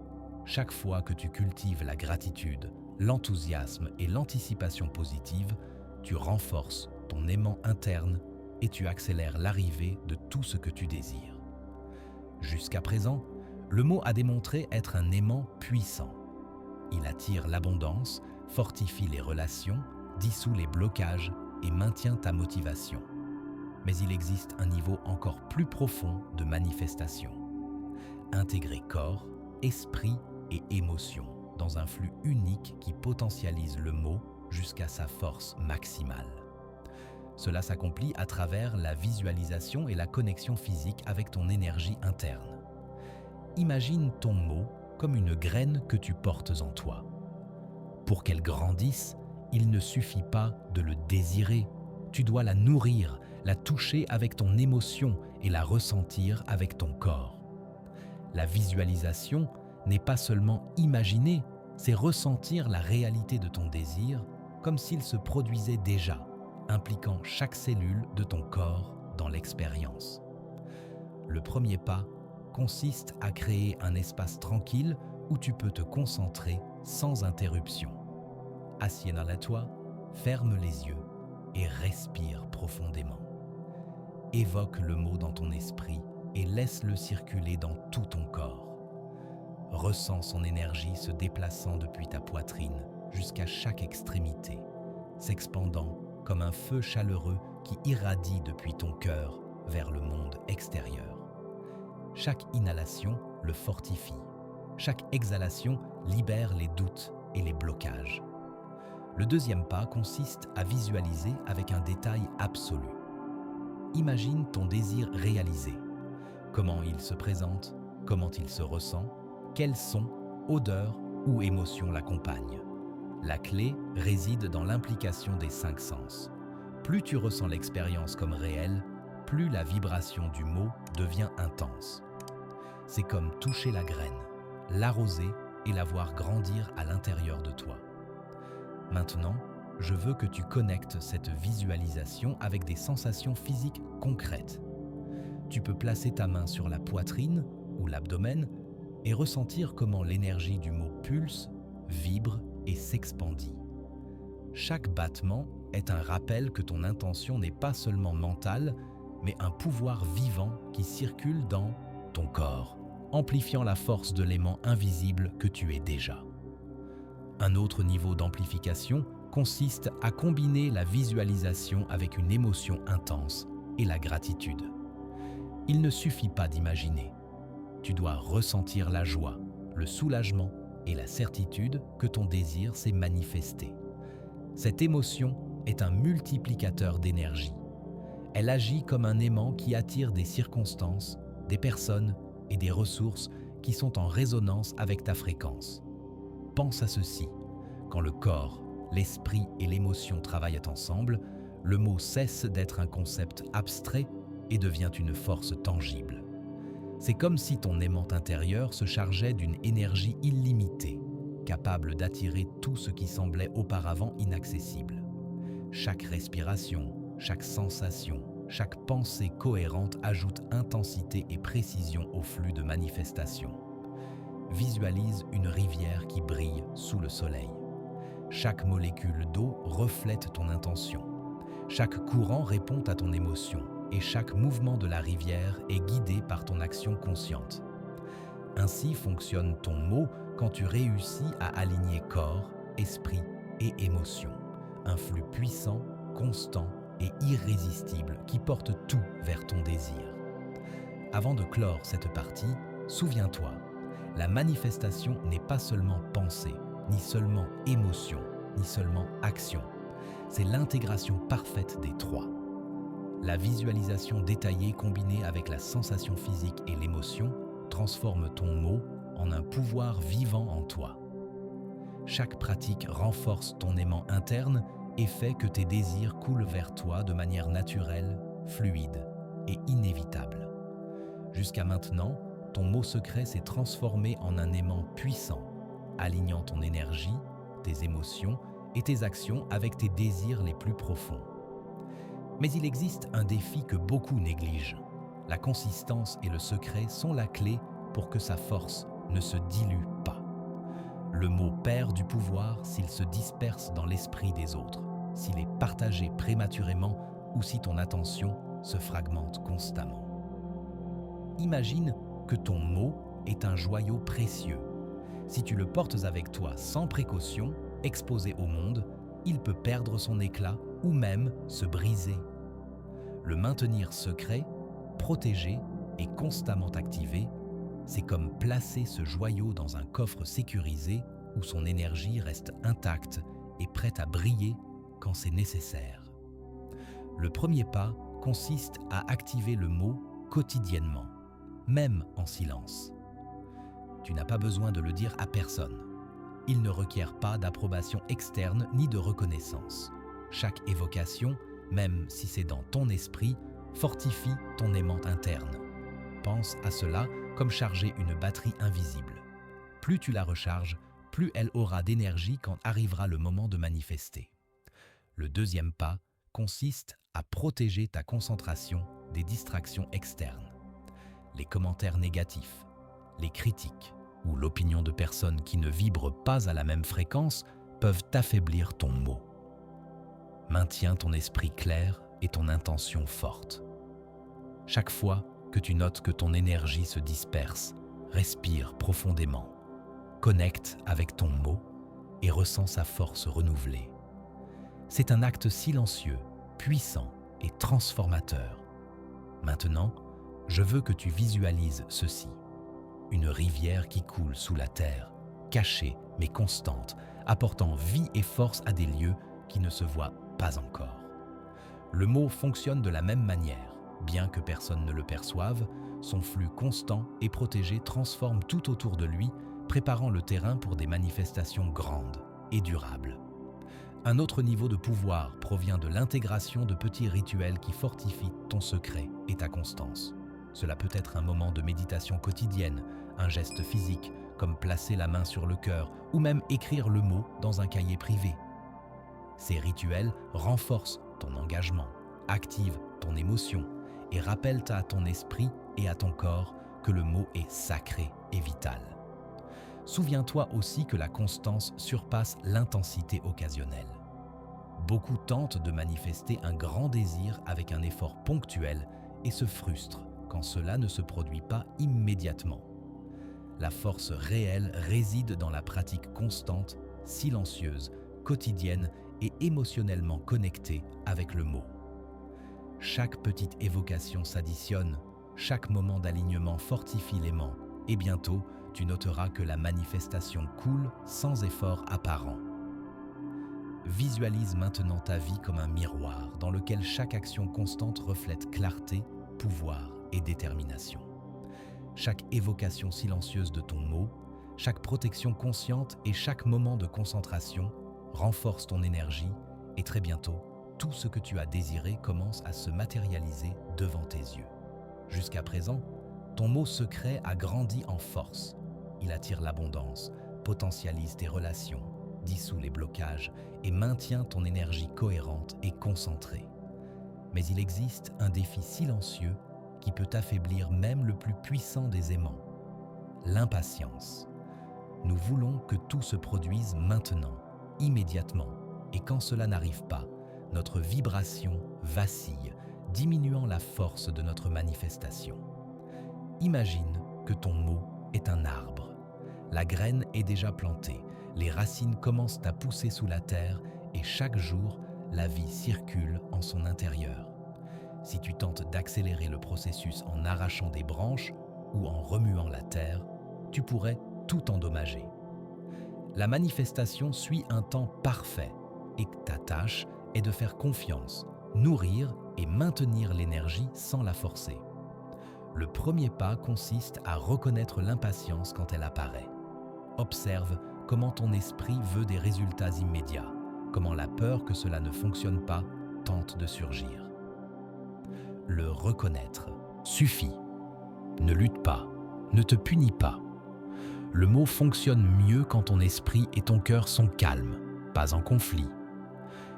[SPEAKER 1] chaque fois que tu cultives la gratitude, l'enthousiasme et l'anticipation positive, tu renforces ton aimant interne et tu accélères l'arrivée de tout ce que tu désires. Jusqu'à présent, le mot a démontré être un aimant puissant. Il attire l'abondance, fortifie les relations, dissout les blocages et maintient ta motivation. Mais il existe un niveau encore plus profond de manifestation. Intégrer corps, esprit et émotion dans un flux unique qui potentialise le mot jusqu'à sa force maximale. Cela s'accomplit à travers la visualisation et la connexion physique avec ton énergie interne. Imagine ton mot comme une graine que tu portes en toi. Pour qu'elle grandisse, il ne suffit pas de le désirer. Tu dois la nourrir, la toucher avec ton émotion et la ressentir avec ton corps. La visualisation n'est pas seulement imaginer, c'est ressentir la réalité de ton désir comme s'il se produisait déjà, impliquant chaque cellule de ton corps dans l'expérience. Le premier pas consiste à créer un espace tranquille où tu peux te concentrer sans interruption. Assieds-toi, ferme les yeux et respire profondément. Évoque le mot dans ton esprit et laisse-le circuler dans tout ton corps. Ressens son énergie se déplaçant depuis ta poitrine jusqu'à chaque extrémité, s'expandant comme un feu chaleureux qui irradie depuis ton cœur vers le monde extérieur. Chaque inhalation le fortifie. Chaque exhalation libère les doutes et les blocages. Le deuxième pas consiste à visualiser avec un détail absolu. Imagine ton désir réalisé. Comment il se présente, comment il se ressent, quels sons, odeurs ou émotions l'accompagnent. La clé réside dans l'implication des 5 sens. Plus tu ressens l'expérience comme réelle, plus la vibration du mot devient intense. C'est comme toucher la graine, l'arroser et la voir grandir à l'intérieur de toi. Maintenant, je veux que tu connectes cette visualisation avec des sensations physiques concrètes. Tu peux placer ta main sur la poitrine ou l'abdomen et ressentir comment l'énergie du mot pulse, vibre et s'expandit. Chaque battement est un rappel que ton intention n'est pas seulement mentale, mais un pouvoir vivant qui circule dans ton corps, amplifiant la force de l'aimant invisible que tu es déjà. Un autre niveau d'amplification consiste à combiner la visualisation avec une émotion intense et la gratitude. Il ne suffit pas d'imaginer. Tu dois ressentir la joie, le soulagement et la certitude que ton désir s'est manifesté. Cette émotion est un multiplicateur d'énergie. Elle agit comme un aimant qui attire des circonstances, des personnes et des ressources qui sont en résonance avec ta fréquence. Pense à ceci. Quand le corps, l'esprit et l'émotion travaillent ensemble, le mot cesse d'être un concept abstrait et devient une force tangible. C'est comme si ton aimant intérieur se chargeait d'une énergie illimitée, capable d'attirer tout ce qui semblait auparavant inaccessible. Chaque respiration, chaque sensation, chaque pensée cohérente ajoute intensité et précision au flux de manifestation. Visualise une rivière qui brille sous le soleil. Chaque molécule d'eau reflète ton intention. Chaque courant répond à ton émotion et chaque mouvement de la rivière est guidé par ton action consciente. Ainsi fonctionne ton mot quand tu réussis à aligner corps, esprit et émotion. Un flux puissant, constant et irrésistible qui porte tout vers ton désir. Avant de clore cette partie, souviens-toi, la manifestation n'est pas seulement pensée, ni seulement émotion, ni seulement action. C'est l'intégration parfaite des trois. La visualisation détaillée combinée avec la sensation physique et l'émotion transforme ton mot en un pouvoir vivant en toi. Chaque pratique renforce ton aimant interne et fait que tes désirs coulent vers toi de manière naturelle, fluide et inévitable. Jusqu'à maintenant, ton mot secret s'est transformé en un aimant puissant, alignant ton énergie, tes émotions et tes actions avec tes désirs les plus profonds. Mais il existe un défi que beaucoup négligent. La consistance et le secret sont la clé pour que sa force ne se dilue pas. Le mot perd du pouvoir s'il se disperse dans l'esprit des autres, s'il est partagé prématurément ou si ton attention se fragmente constamment. Imagine que ton mot est un joyau précieux. Si tu le portes avec toi sans précaution, exposé au monde, il peut perdre son éclat ou même se briser. Le maintenir secret, protégé et constamment activé, c'est comme placer ce joyau dans un coffre sécurisé où son énergie reste intacte et prête à briller quand c'est nécessaire. Le premier pas consiste à activer le mot quotidiennement, même en silence. Tu n'as pas besoin de le dire à personne. Il ne requiert pas d'approbation externe ni de reconnaissance. Chaque évocation, même si c'est dans ton esprit, fortifie ton aimant interne. Pense à cela comme charger une batterie invisible. Plus tu la recharges, plus elle aura d'énergie quand arrivera le moment de manifester. Le deuxième pas consiste à protéger ta concentration des distractions externes. Les commentaires négatifs, les critiques ou l'opinion de personnes qui ne vibrent pas à la même fréquence peuvent affaiblir ton mot. Maintiens ton esprit clair et ton intention forte. Chaque fois que tu notes que ton énergie se disperse, respire profondément, connecte avec ton mot et ressens sa force renouvelée. C'est un acte silencieux, puissant et transformateur. Maintenant, je veux que tu visualises ceci. Une rivière qui coule sous la terre, cachée mais constante, apportant vie et force à des lieux qui ne se voient pas encore. Le mot fonctionne de la même manière. Bien que personne ne le perçoive, son flux constant et protégé transforme tout autour de lui, préparant le terrain pour des manifestations grandes et durables. Un autre niveau de pouvoir provient de l'intégration de petits rituels qui fortifient ton secret et ta constance. Cela peut être un moment de méditation quotidienne, un geste physique, comme placer la main sur le cœur ou même écrire le mot dans un cahier privé. Ces rituels renforcent ton engagement, activent ton émotion et rappellent à ton esprit et à ton corps que le mot est sacré et vital. Souviens-toi aussi que la constance surpasse l'intensité occasionnelle. Beaucoup tentent de manifester un grand désir avec un effort ponctuel et se frustrent quand cela ne se produit pas immédiatement. La force réelle réside dans la pratique constante, silencieuse, quotidienne et émotionnellement connectée avec le mot. Chaque petite évocation s'additionne, chaque moment d'alignement fortifie l'aimant, et bientôt, tu noteras que la manifestation coule sans effort apparent. Visualise maintenant ta vie comme un miroir dans lequel chaque action constante reflète clarté, pouvoir et détermination. Chaque évocation silencieuse de ton mot, chaque protection consciente et chaque moment de concentration renforce ton énergie et très bientôt, tout ce que tu as désiré commence à se matérialiser devant tes yeux. Jusqu'à présent, ton mot secret a grandi en force. Il attire l'abondance, potentialise tes relations, dissout les blocages et maintient ton énergie cohérente et concentrée. Mais il existe un défi silencieux qui peut affaiblir même le plus puissant des aimants, l'impatience. Nous voulons que tout se produise maintenant, immédiatement, et quand cela n'arrive pas, notre vibration vacille, diminuant la force de notre manifestation. Imagine que ton mot est un arbre. La graine est déjà plantée, les racines commencent à pousser sous la terre et chaque jour, la vie circule en son intérieur. Si tu tentes d'accélérer le processus en arrachant des branches ou en remuant la terre, tu pourrais tout endommager. La manifestation suit un temps parfait et ta tâche est de faire confiance, nourrir et maintenir l'énergie sans la forcer. Le premier pas consiste à reconnaître l'impatience quand elle apparaît. Observe comment ton esprit veut des résultats immédiats, comment la peur que cela ne fonctionne pas tente de surgir. Le reconnaître suffit. Ne lutte pas, ne te punis pas. Le mot fonctionne mieux quand ton esprit et ton cœur sont calmes, pas en conflit.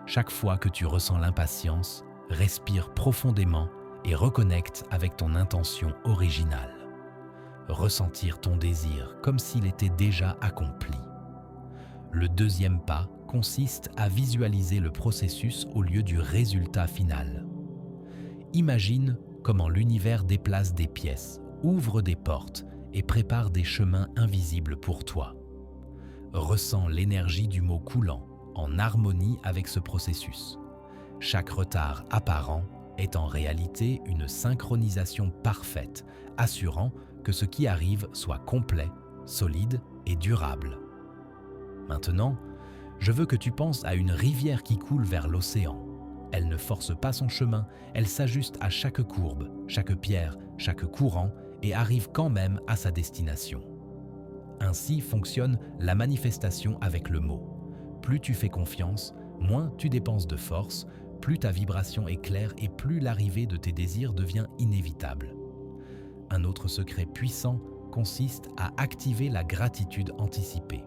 [SPEAKER 1] Chaque fois que tu ressens l'impatience, respire profondément et reconnecte avec ton intention originale. Ressentir ton désir comme s'il était déjà accompli. Le deuxième pas consiste à visualiser le processus au lieu du résultat final. Imagine comment l'univers déplace des pièces, ouvre des portes et prépare des chemins invisibles pour toi. Ressens l'énergie du mot coulant, en harmonie avec ce processus. Chaque retard apparent est en réalité une synchronisation parfaite, assurant que ce qui arrive soit complet, solide et durable. Maintenant, je veux que tu penses à une rivière qui coule vers l'océan. Elle ne force pas son chemin, elle s'ajuste à chaque courbe, chaque pierre, chaque courant et arrive quand même à sa destination. Ainsi fonctionne la manifestation avec le mot. Plus tu fais confiance, moins tu dépenses de force, plus ta vibration est claire et plus l'arrivée de tes désirs devient inévitable. Un autre secret puissant consiste à activer la gratitude anticipée.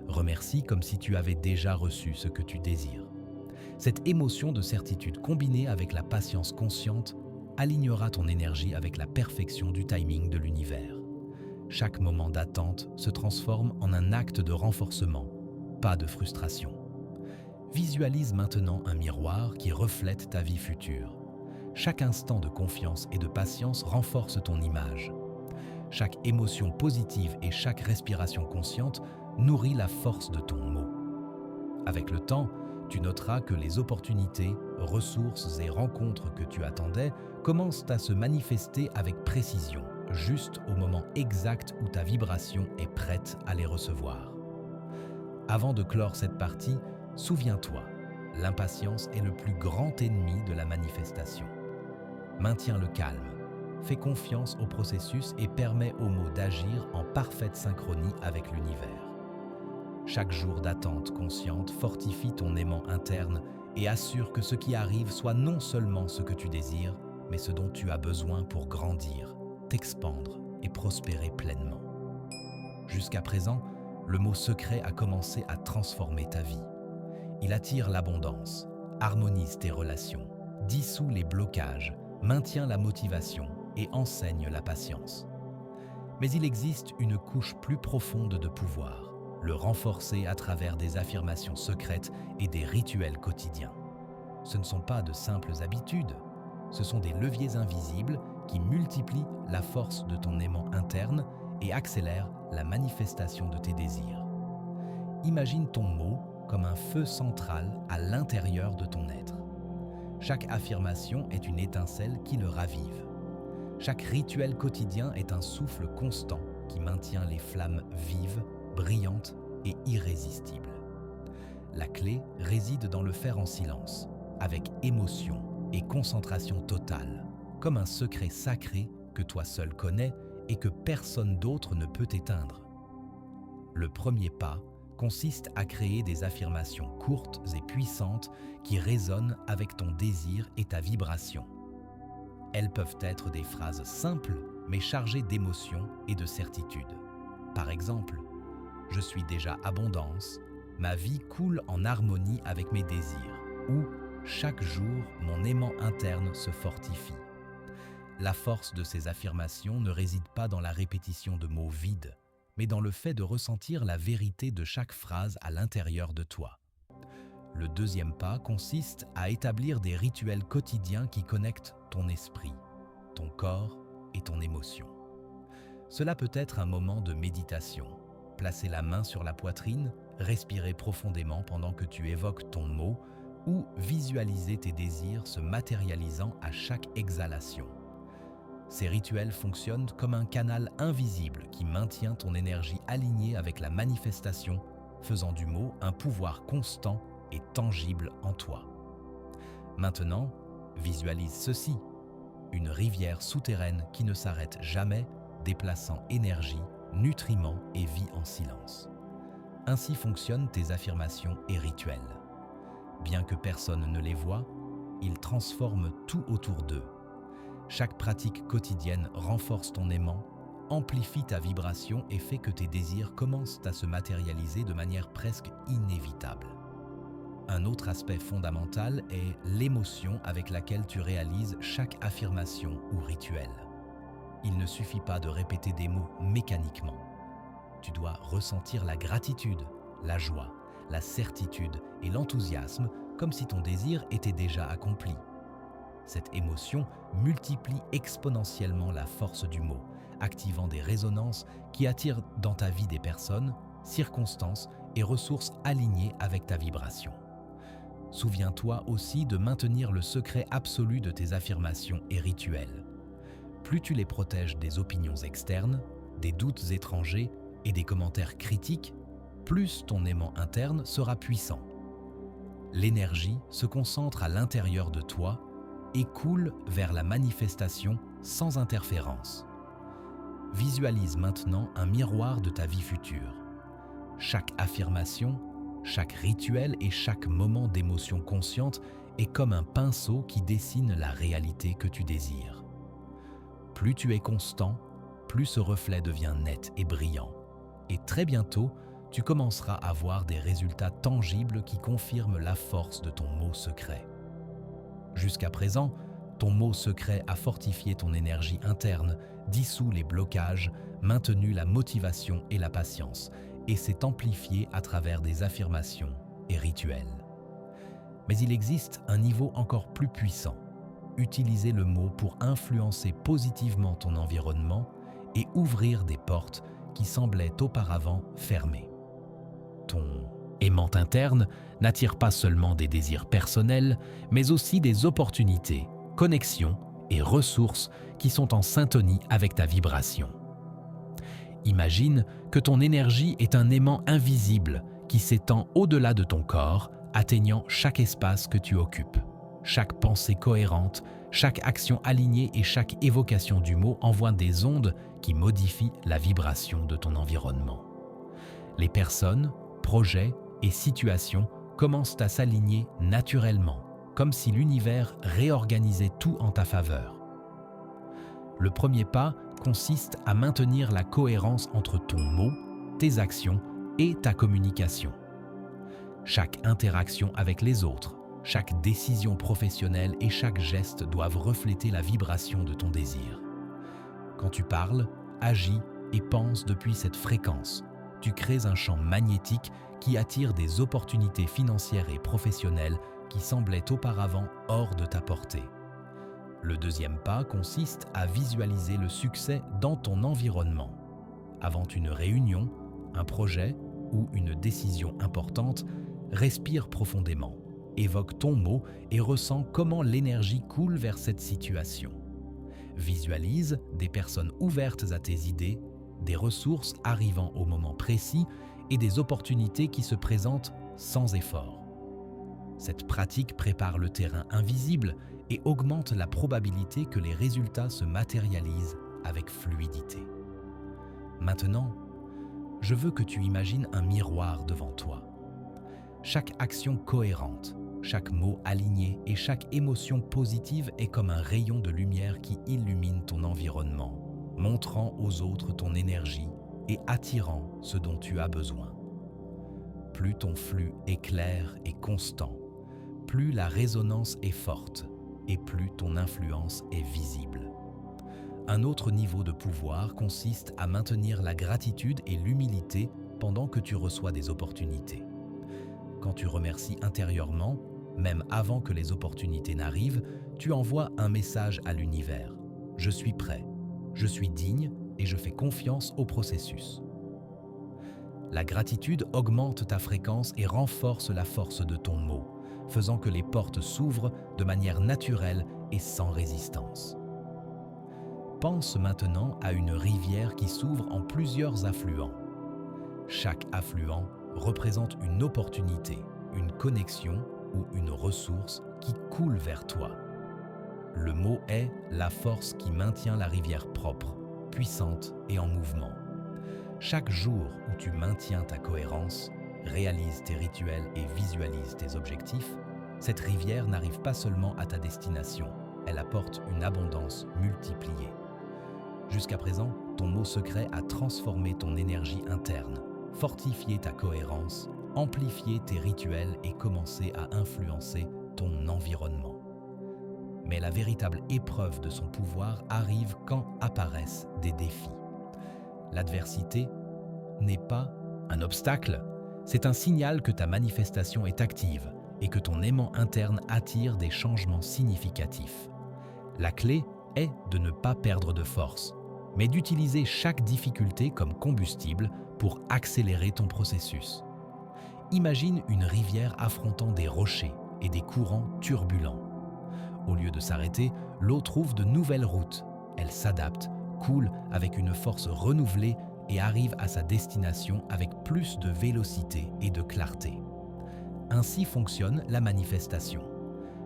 [SPEAKER 1] Remercie comme si tu avais déjà reçu ce que tu désires. Cette émotion de certitude combinée avec la patience consciente alignera ton énergie avec la perfection du timing de l'univers. Chaque moment d'attente se transforme en un acte de renforcement, pas de frustration. Visualise maintenant un miroir qui reflète ta vie future. Chaque instant de confiance et de patience renforce ton image. Chaque émotion positive et chaque respiration consciente nourrit la force de ton mot. Avec le temps, tu noteras que les opportunités, ressources et rencontres que tu attendais commencent à se manifester avec précision, juste au moment exact où ta vibration est prête à les recevoir. Avant de clore cette partie, souviens-toi, l'impatience est le plus grand ennemi de la manifestation. Maintiens le calme, fais confiance au processus et permets aux mots d'agir en parfaite synchronie avec l'univers. Chaque jour d'attente consciente fortifie ton aimant interne et assure que ce qui arrive soit non seulement ce que tu désires, mais ce dont tu as besoin pour grandir, t'expandre et prospérer pleinement. Jusqu'à présent, le mot secret a commencé à transformer ta vie. Il attire l'abondance, harmonise tes relations, dissout les blocages, maintient la motivation et enseigne la patience. Mais il existe une couche plus profonde de pouvoir, le renforcer à travers des affirmations secrètes et des rituels quotidiens. Ce ne sont pas de simples habitudes, ce sont des leviers invisibles qui multiplient la force de ton aimant interne et accélèrent la manifestation de tes désirs. Imagine ton mot comme un feu central à l'intérieur de ton être. Chaque affirmation est une étincelle qui le ravive. Chaque rituel quotidien est un souffle constant qui maintient les flammes vives, brillantes et irrésistibles. La clé réside dans le faire en silence, avec émotion et concentration totale, comme un secret sacré que toi seul connais et que personne d'autre ne peut éteindre. Le premier pas consiste à créer des affirmations courtes et puissantes qui résonnent avec ton désir et ta vibration. Elles peuvent être des phrases simples mais chargées d'émotion et de certitude. Par exemple, « Je suis déjà abondance »,« Ma vie coule en harmonie avec mes désirs » ou « Chaque jour, mon aimant interne se fortifie ». La force de ces affirmations ne réside pas dans la répétition de mots vides, mais dans le fait de ressentir la vérité de chaque phrase à l'intérieur de toi. Le deuxième pas consiste à établir des rituels quotidiens qui connectent ton esprit, ton corps et ton émotion. Cela peut être un moment de méditation, placer la main sur la poitrine, respirer profondément pendant que tu évoques ton mot ou visualiser tes désirs se matérialisant à chaque exhalation. Ces rituels fonctionnent comme un canal invisible qui maintient ton énergie alignée avec la manifestation, faisant du mot un pouvoir constant et tangible en toi. Maintenant, visualise ceci, une rivière souterraine qui ne s'arrête jamais, déplaçant énergie, nutriments et vie en silence. Ainsi fonctionnent tes affirmations et rituels. Bien que personne ne les voie, ils transforment tout autour d'eux. Chaque pratique quotidienne renforce ton aimant, amplifie ta vibration et fait que tes désirs commencent à se matérialiser de manière presque inévitable. Un autre aspect fondamental est l'émotion avec laquelle tu réalises chaque affirmation ou rituel. Il ne suffit pas de répéter des mots mécaniquement. Tu dois ressentir la gratitude, la joie, la certitude et l'enthousiasme comme si ton désir était déjà accompli. Cette émotion multiplie exponentiellement la force du mot, activant des résonances qui attirent dans ta vie des personnes, circonstances et ressources alignées avec ta vibration. Souviens-toi aussi de maintenir le secret absolu de tes affirmations et rituels. Plus tu les protèges des opinions externes, des doutes étrangers et des commentaires critiques, plus ton aimant interne sera puissant. L'énergie se concentre à l'intérieur de toi et coule vers la manifestation sans interférence. Visualise maintenant un miroir de ta vie future. Chaque affirmation, chaque rituel et chaque moment d'émotion consciente est comme un pinceau qui dessine la réalité que tu désires. Plus tu es constant, plus ce reflet devient net et brillant. Et très bientôt, tu commenceras à voir des résultats tangibles qui confirment la force de ton mot secret. Jusqu'à présent, ton mot secret a fortifié ton énergie interne, dissous les blocages, maintenu la motivation et la patience, et s'est amplifié à travers des affirmations et rituels. Mais il existe un niveau encore plus puissant. Utiliser le mot pour influencer positivement ton environnement et ouvrir des portes qui semblaient auparavant fermées. Ton aimant interne n'attire pas seulement des désirs personnels, mais aussi des opportunités, connexions et ressources qui sont en syntonie avec ta vibration. Imagine que ton énergie est un aimant invisible qui s'étend au-delà de ton corps, atteignant chaque espace que tu occupes. Chaque pensée cohérente, chaque action alignée et chaque évocation du mot envoient des ondes qui modifient la vibration de ton environnement. Les personnes, projets et situations commencent à s'aligner naturellement, comme si l'univers réorganisait tout en ta faveur. Le premier pas consiste à maintenir la cohérence entre ton mot, tes actions et ta communication. Chaque interaction avec les autres, chaque décision professionnelle et chaque geste doivent refléter la vibration de ton désir. Quand tu parles, agis et penses depuis cette fréquence, tu crées un champ magnétique qui attire des opportunités financières et professionnelles qui semblaient auparavant hors de ta portée. Le deuxième pas consiste à visualiser le succès dans ton environnement. Avant une réunion, un projet ou une décision importante, respire profondément, évoque ton mot et ressens comment l'énergie coule vers cette situation. Visualise des personnes ouvertes à tes idées, des ressources arrivant au moment précis et des opportunités qui se présentent sans effort. Cette pratique prépare le terrain invisible et augmente la probabilité que les résultats se matérialisent avec fluidité. Maintenant, je veux que tu imagines un miroir devant toi. Chaque action cohérente, chaque mot aligné et chaque émotion positive est comme un rayon de lumière qui illumine ton environnement, montrant aux autres ton énergie et attirant ce dont tu as besoin. Plus ton flux est clair et constant, plus la résonance est forte et plus ton influence est visible. Un autre niveau de pouvoir consiste à maintenir la gratitude et l'humilité pendant que tu reçois des opportunités. Quand tu remercies intérieurement, même avant que les opportunités n'arrivent, tu envoies un message à l'univers. Je suis prêt, je suis digne et je fais confiance au processus. La gratitude augmente ta fréquence et renforce la force de ton mot, faisant que les portes s'ouvrent de manière naturelle et sans résistance. Pense maintenant à une rivière qui s'ouvre en plusieurs affluents. Chaque affluent représente une opportunité, une connexion ou une ressource qui coule vers toi. Le mot est la force qui maintient la rivière propre, puissante et en mouvement. Chaque jour où tu maintiens ta cohérence, réalises tes rituels et visualises tes objectifs, cette rivière n'arrive pas seulement à ta destination, elle apporte une abondance multipliée. Jusqu'à présent, ton mot secret a transformé ton énergie interne, fortifié ta cohérence, amplifié tes rituels et commencé à influencer ton environnement. Mais la véritable épreuve de son pouvoir arrive quand apparaissent des défis. L'adversité n'est pas un obstacle, c'est un signal que ta manifestation est active et que ton aimant interne attire des changements significatifs. La clé est de ne pas perdre de force, mais d'utiliser chaque difficulté comme combustible pour accélérer ton processus. Imagine une rivière affrontant des rochers et des courants turbulents. Au lieu de s'arrêter, l'eau trouve de nouvelles routes. Elle s'adapte, coule avec une force renouvelée et arrive à sa destination avec plus de vélocité et de clarté. Ainsi fonctionne la manifestation.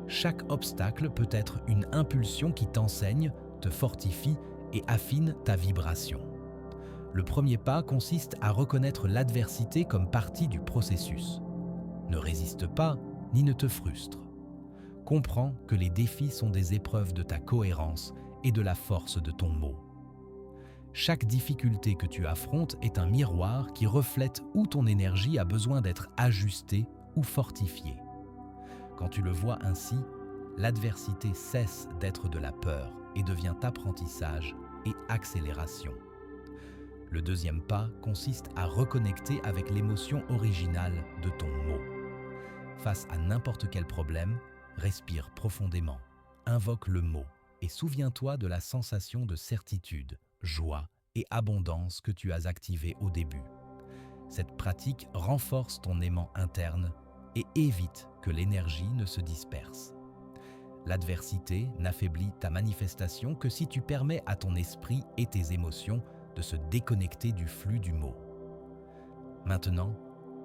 [SPEAKER 1] Chaque obstacle peut être une impulsion qui t'enseigne, te fortifie et affine ta vibration. Le premier pas consiste à reconnaître l'adversité comme partie du processus. Ne résiste pas ni ne te frustre. Comprends que les défis sont des épreuves de ta cohérence et de la force de ton mot. Chaque difficulté que tu affrontes est un miroir qui reflète où ton énergie a besoin d'être ajustée ou fortifiée. Quand tu le vois ainsi, l'adversité cesse d'être de la peur et devient apprentissage et accélération. Le deuxième pas consiste à reconnecter avec l'émotion originale de ton mot. Face à n'importe quel problème, respire profondément, invoque le mot et souviens-toi de la sensation de certitude, joie et abondance que tu as activée au début. Cette pratique renforce ton aimant interne et évite que l'énergie ne se disperse. L'adversité n'affaiblit ta manifestation que si tu permets à ton esprit et tes émotions de se déconnecter du flux du mot. Maintenant,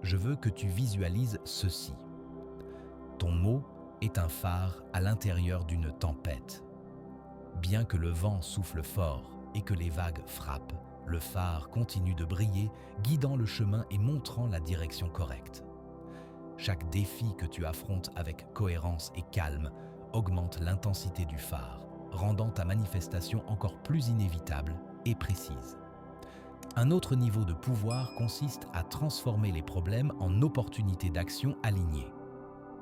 [SPEAKER 1] je veux que tu visualises ceci. Ton mot est un phare à l'intérieur d'une tempête. Bien que le vent souffle fort et que les vagues frappent, le phare continue de briller, guidant le chemin et montrant la direction correcte. Chaque défi que tu affrontes avec cohérence et calme augmente l'intensité du phare, rendant ta manifestation encore plus inévitable et précise. Un autre niveau de pouvoir consiste à transformer les problèmes en opportunités d'action alignées.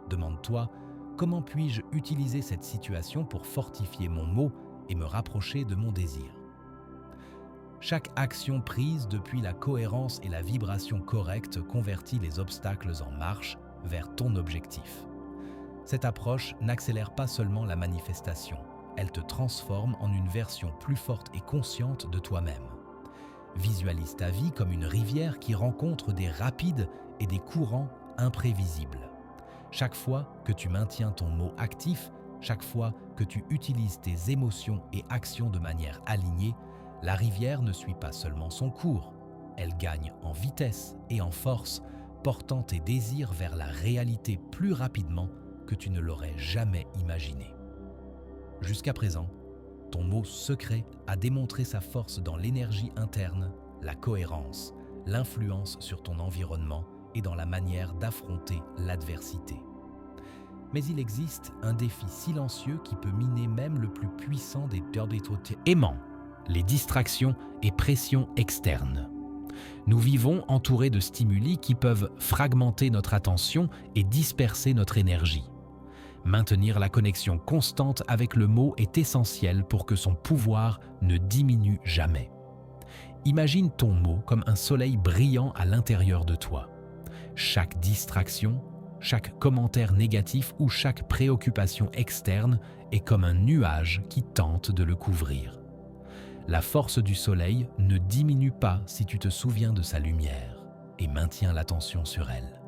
[SPEAKER 1] Demande-toi, comment puis-je utiliser cette situation pour fortifier mon mot et me rapprocher de mon désir? Chaque action prise depuis la cohérence et la vibration correcte convertit les obstacles en marche vers ton objectif. Cette approche n'accélère pas seulement la manifestation, elle te transforme en une version plus forte et consciente de toi-même. Visualise ta vie comme une rivière qui rencontre des rapides et des courants imprévisibles. Chaque fois que tu maintiens ton mot actif, chaque fois que tu utilises tes émotions et actions de manière alignée, la rivière ne suit pas seulement son cours, elle gagne en vitesse et en force, portant tes désirs vers la réalité plus rapidement que tu ne l'aurais jamais imaginé. Jusqu'à présent, ton mot secret a démontré sa force dans l'énergie interne, la cohérence, l'influence sur ton environnement et dans la manière d'affronter l'adversité. Mais il existe un défi silencieux qui peut miner même le plus puissant des aimants, les distractions et pressions externes. Nous vivons entourés de stimuli qui peuvent fragmenter notre attention et disperser notre énergie. Maintenir la connexion constante avec le mot est essentiel pour que son pouvoir ne diminue jamais. Imagine ton mot comme un soleil brillant à l'intérieur de toi. Chaque distraction, chaque commentaire négatif ou chaque préoccupation externe est comme un nuage qui tente de le couvrir. La force du soleil ne diminue pas si tu te souviens de sa lumière et maintiens l'attention sur elle.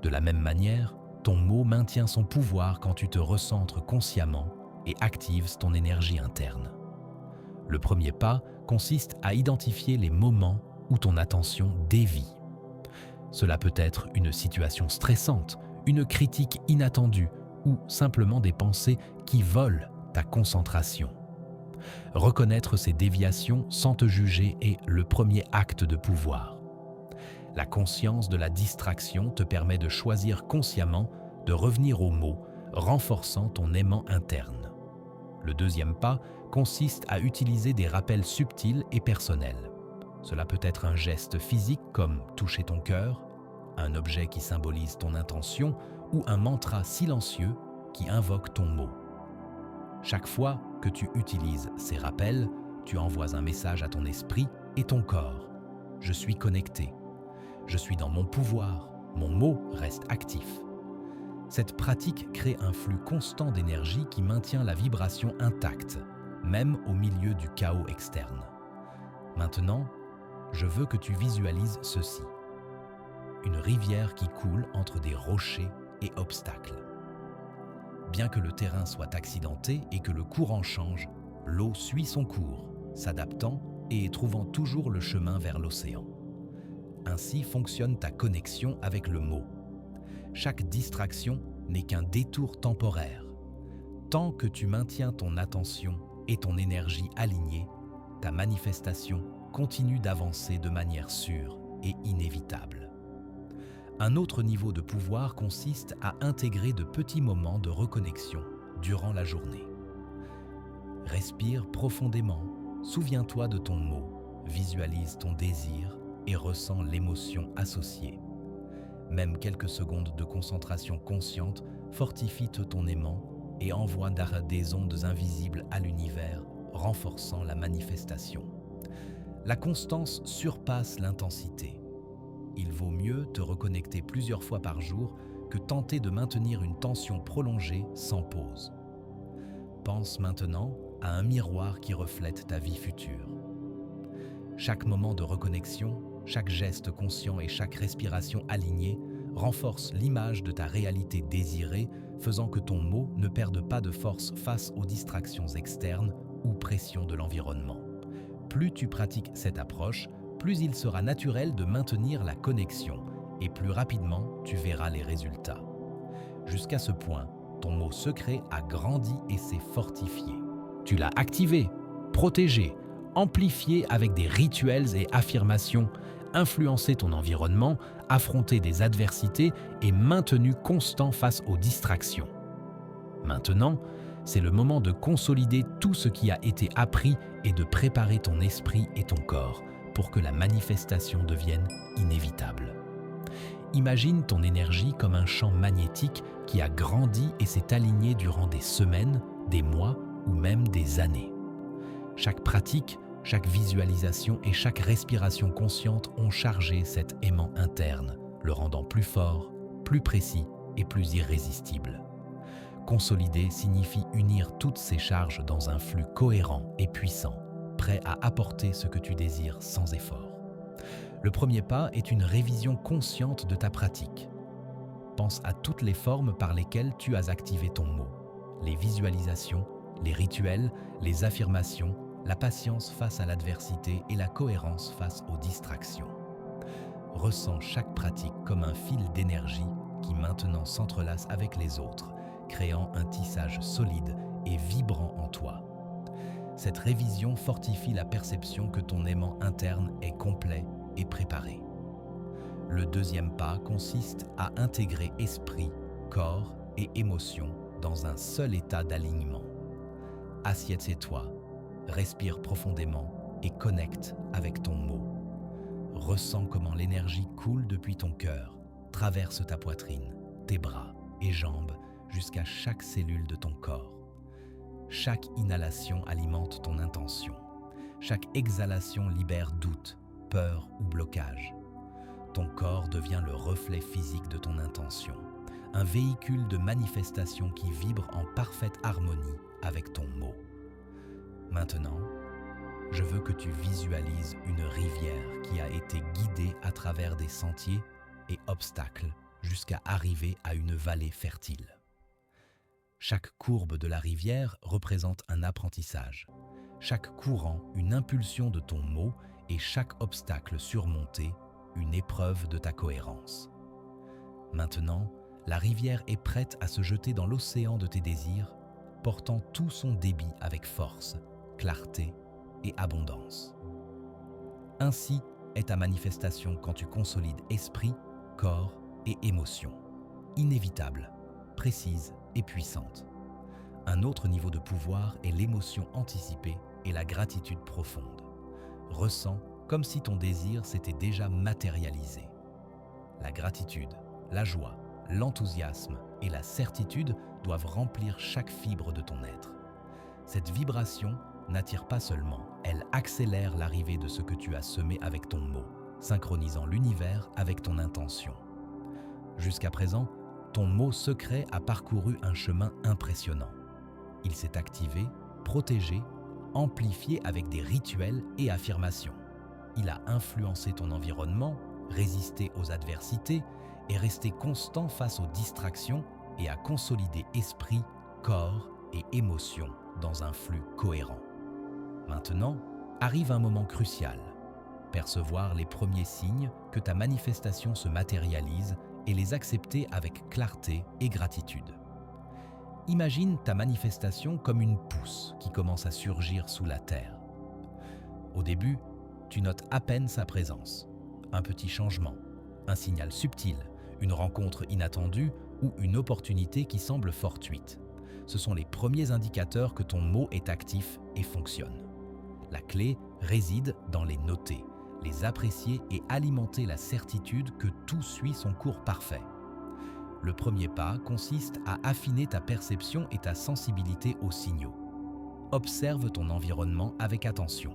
[SPEAKER 1] De la même manière, ton mot maintient son pouvoir quand tu te recentres consciemment et actives ton énergie interne. Le premier pas consiste à identifier les moments où ton attention dévie. Cela peut être une situation stressante, une critique inattendue ou simplement des pensées qui volent ta concentration. Reconnaître ces déviations sans te juger est le premier acte de pouvoir. La conscience de la distraction te permet de choisir consciemment de revenir au mot, renforçant ton aimant interne. Le deuxième pas consiste à utiliser des rappels subtils et personnels. Cela peut être un geste physique comme toucher ton cœur, un objet qui symbolise ton intention ou un mantra silencieux qui invoque ton mot. Chaque fois que tu utilises ces rappels, tu envoies un message à ton esprit et ton corps. Je suis connecté. Je suis dans mon pouvoir. Mon mot reste actif. Cette pratique crée un flux constant d'énergie qui maintient la vibration intacte, même au milieu du chaos externe. Maintenant, je veux que tu visualises ceci. Une rivière qui coule entre des rochers et obstacles. Bien que le terrain soit accidenté et que le courant change, l'eau suit son cours, s'adaptant et trouvant toujours le chemin vers l'océan. Ainsi fonctionne ta connexion avec le mot. Chaque distraction n'est qu'un détour temporaire. Tant que tu maintiens ton attention et ton énergie alignées, ta manifestation continue d'avancer de manière sûre et inévitable. Un autre niveau de pouvoir consiste à intégrer de petits moments de reconnexion durant la journée. Respire profondément, souviens-toi de ton mot, visualise ton désir et ressens l'émotion associée. Même quelques secondes de concentration consciente fortifient ton aimant et envoient des ondes invisibles à l'univers, renforçant la manifestation. La constance surpasse l'intensité. Il vaut mieux te reconnecter plusieurs fois par jour que tenter de maintenir une tension prolongée sans pause. Pense maintenant à un miroir qui reflète ta vie future. Chaque moment de reconnexion, chaque geste conscient et chaque respiration alignée renforce l'image de ta réalité désirée, faisant que ton mot ne perde pas de force face aux distractions externes ou pressions de l'environnement. Plus tu pratiques cette approche, plus il sera naturel de maintenir la connexion et plus rapidement tu verras les résultats. Jusqu'à ce point, ton mot secret a grandi et s'est fortifié. Tu l'as activé, protégé, amplifié avec des rituels et affirmations, influencé ton environnement, affronté des adversités et maintenu constant face aux distractions. Maintenant, c'est le moment de consolider tout ce qui a été appris et de préparer ton esprit et ton corps pour que la manifestation devienne inévitable. Imagine ton énergie comme un champ magnétique qui a grandi et s'est aligné durant des semaines, des mois ou même des années. Chaque pratique, chaque visualisation et chaque respiration consciente ont chargé cet aimant interne, le rendant plus fort, plus précis et plus irrésistible. Consolider signifie unir toutes ces charges dans un flux cohérent et puissant, prêt à apporter ce que tu désires sans effort. Le premier pas est une révision consciente de ta pratique. Pense à toutes les formes par lesquelles tu as activé ton mot, les visualisations, les rituels, les affirmations, la patience face à l'adversité et la cohérence face aux distractions. Ressens chaque pratique comme un fil d'énergie qui maintenant s'entrelace avec les autres, créant un tissage solide et vibrant en toi. Cette révision fortifie la perception que ton aimant interne est complet et préparé. Le deuxième pas consiste à intégrer esprit, corps et émotion dans un seul état d'alignement. Assieds-toi, respire profondément et connecte avec ton mot. Ressens comment l'énergie coule depuis ton cœur, traverse ta poitrine, tes bras et jambes jusqu'à chaque cellule de ton corps. Chaque inhalation alimente ton intention. Chaque exhalation libère doute, peur ou blocage. Ton corps devient le reflet physique de ton intention, un véhicule de manifestation qui vibre en parfaite harmonie avec ton mot. Maintenant, je veux que tu visualises une rivière qui a été guidée à travers des sentiers et obstacles jusqu'à arriver à une vallée fertile. Chaque courbe de la rivière représente un apprentissage, chaque courant une impulsion de ton mot et chaque obstacle surmonté une épreuve de ta cohérence. Maintenant, la rivière est prête à se jeter dans l'océan de tes désirs, portant tout son débit avec force, clarté et abondance. Ainsi est ta manifestation quand tu consolides esprit, corps et émotion, inévitable, précise et puissante. Un autre niveau de pouvoir est l'émotion anticipée et la gratitude profonde. Ressens comme si ton désir s'était déjà matérialisé. La gratitude, la joie, l'enthousiasme et la certitude doivent remplir chaque fibre de ton être. Cette vibration n'attire pas seulement, elle accélère l'arrivée de ce que tu as semé avec ton mot, synchronisant l'univers avec ton intention. Jusqu'à présent, ton mot secret a parcouru un chemin impressionnant. Il s'est activé, protégé, amplifié avec des rituels et affirmations. Il a influencé ton environnement, résisté aux adversités et resté constant face aux distractions et a consolidé esprit, corps et émotions dans un flux cohérent. Maintenant, arrive un moment crucial. Percevoir les premiers signes que ta manifestation se matérialise et les accepter avec clarté et gratitude. Imagine ta manifestation comme une pousse qui commence à surgir sous la terre. Au début, tu notes à peine sa présence. Un petit changement, un signal subtil, une rencontre inattendue ou une opportunité qui semble fortuite. Ce sont les premiers indicateurs que ton mot est actif et fonctionne. La clé réside dans les noter, les apprécier et alimenter la certitude que tout suit son cours parfait. Le premier pas consiste à affiner ta perception et ta sensibilité aux signaux. Observe ton environnement avec attention.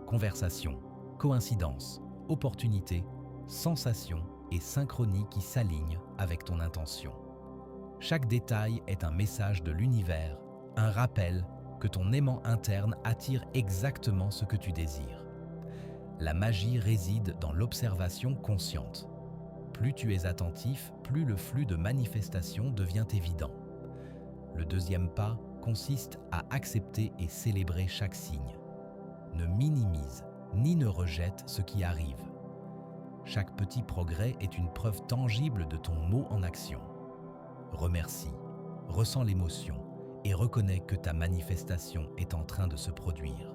[SPEAKER 1] Conversation, coïncidence, opportunité, sensation et synchronie qui s'alignent avec ton intention. Chaque détail est un message de l'univers, un rappel que ton aimant interne attire exactement ce que tu désires. La magie réside dans l'observation consciente. Plus tu es attentif, plus le flux de manifestation devient évident. Le deuxième pas consiste à accepter et célébrer chaque signe. Ne minimise ni ne rejette ce qui arrive. Chaque petit progrès est une preuve tangible de ton mot en action. Remercie, ressens l'émotion et reconnais que ta manifestation est en train de se produire.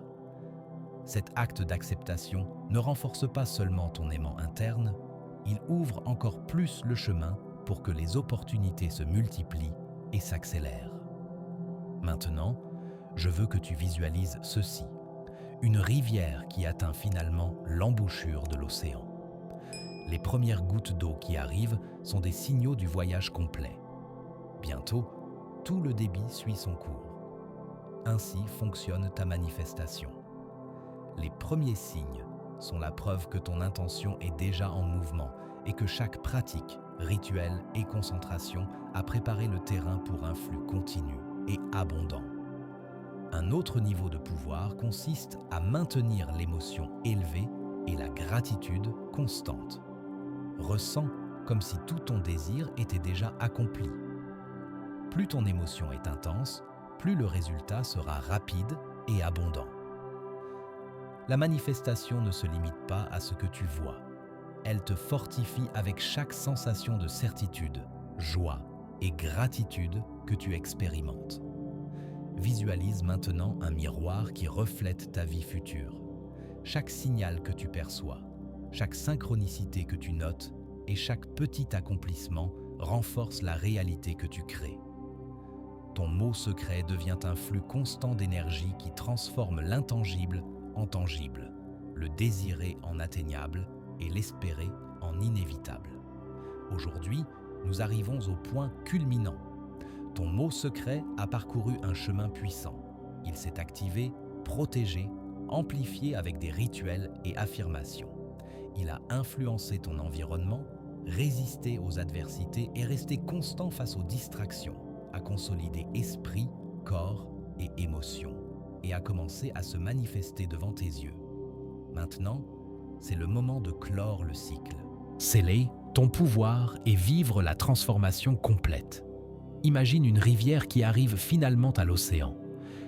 [SPEAKER 1] Cet acte d'acceptation ne renforce pas seulement ton aimant interne, il ouvre encore plus le chemin pour que les opportunités se multiplient et s'accélèrent. Maintenant, je veux que tu visualises ceci, une rivière qui atteint finalement l'embouchure de l'océan. Les premières gouttes d'eau qui arrivent sont des signaux du voyage complet. Bientôt, tout le débit suit son cours. Ainsi fonctionne ta manifestation. Les premiers signes sont la preuve que ton intention est déjà en mouvement et que chaque pratique, rituel et concentration a préparé le terrain pour un flux continu et abondant. Un autre niveau de pouvoir consiste à maintenir l'émotion élevée et la gratitude constante. Ressens comme si tout ton désir était déjà accompli. Plus ton émotion est intense, plus le résultat sera rapide et abondant. La manifestation ne se limite pas à ce que tu vois. Elle te fortifie avec chaque sensation de certitude, joie et gratitude que tu expérimentes. Visualise maintenant un miroir qui reflète ta vie future. Chaque signal que tu perçois, chaque synchronicité que tu notes et chaque petit accomplissement renforce la réalité que tu crées. Ton mot secret devient un flux constant d'énergie qui transforme l'intangible en tangible, le désiré en atteignable et l'espéré en inévitable. Aujourd'hui, nous arrivons au point culminant. Ton mot secret a parcouru un chemin puissant. Il s'est activé, protégé, amplifié avec des rituels et affirmations. Il a influencé ton environnement, résisté aux adversités et resté constant face aux distractions, a consolidé esprit, corps et émotions, et a commencé à se manifester devant tes yeux. Maintenant, c'est le moment de clore le cycle. Sceller ton pouvoir et vivre la transformation complète. Imagine une rivière qui arrive finalement à l'océan.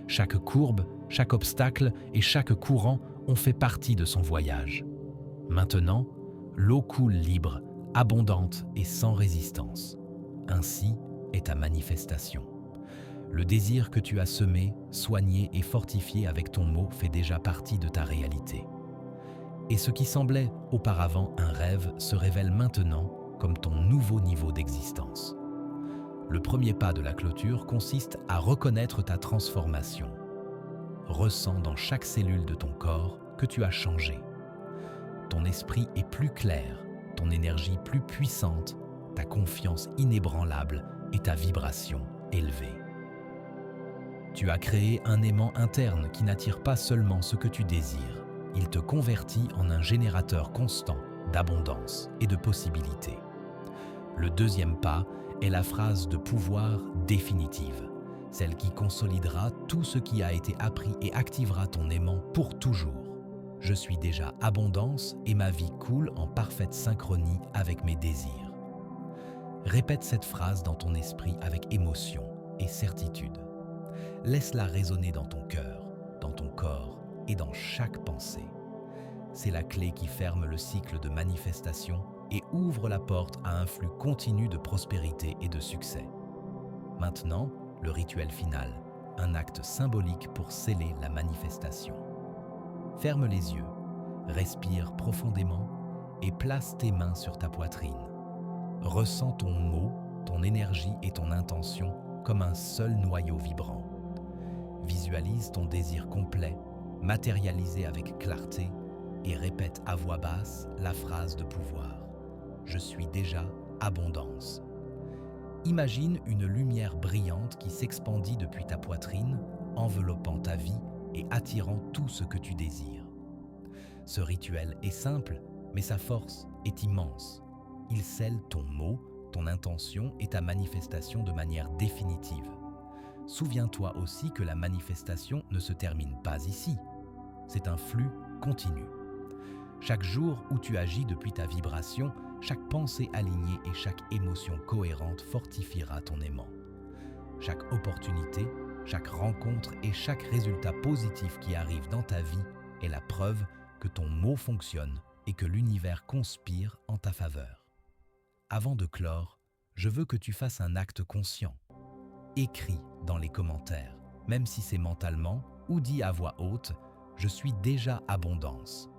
[SPEAKER 1] Chaque courbe, chaque obstacle et chaque courant ont fait partie de son voyage. Maintenant, l'eau coule libre, abondante et sans résistance. Ainsi est ta manifestation. Le désir que tu as semé, soigné et fortifié avec ton mot fait déjà partie de ta réalité. Et ce qui semblait auparavant un rêve se révèle maintenant comme ton nouveau niveau d'existence. Le premier pas de la clôture consiste à reconnaître ta transformation. Ressens dans chaque cellule de ton corps que tu as changé. Ton esprit est plus clair, ton énergie plus puissante, ta confiance inébranlable et ta vibration élevée. Tu as créé un aimant interne qui n'attire pas seulement ce que tu désires, il te convertit en un générateur constant d'abondance et de possibilités. Le deuxième pas est la phrase de pouvoir définitive, celle qui consolidera tout ce qui a été appris et activera ton aimant pour toujours. Je suis déjà abondance et ma vie coule en parfaite synchronie avec mes désirs. Répète cette phrase dans ton esprit avec émotion et certitude. Laisse-la résonner dans ton cœur, dans ton corps et dans chaque pensée. C'est la clé qui ferme le cycle de manifestation et ouvre la porte à un flux continu de prospérité et de succès. Maintenant, le rituel final, un acte symbolique pour sceller la manifestation. Ferme les yeux, respire profondément et place tes mains sur ta poitrine. Ressens ton mot, ton énergie et ton intention comme un seul noyau vibrant. Visualise ton désir complet, matérialisé avec clarté et répète à voix basse la phrase de pouvoir. Je suis déjà abondance. Imagine une lumière brillante qui s'expandit depuis ta poitrine, enveloppant ta vie et attirant tout ce que tu désires. Ce rituel est simple, mais sa force est immense. Il scelle ton mot, ton intention et ta manifestation de manière définitive. Souviens-toi aussi que la manifestation ne se termine pas ici. C'est un flux continu. Chaque jour où tu agis depuis ta vibration, chaque pensée alignée et chaque émotion cohérente fortifiera ton aimant. Chaque opportunité, chaque rencontre et chaque résultat positif qui arrive dans ta vie est la preuve que ton mot fonctionne et que l'univers conspire en ta faveur. Avant de clore, je veux que tu fasses un acte conscient. Écris dans les commentaires, même si c'est mentalement, ou dis à voix haute « Je suis déjà abondance ».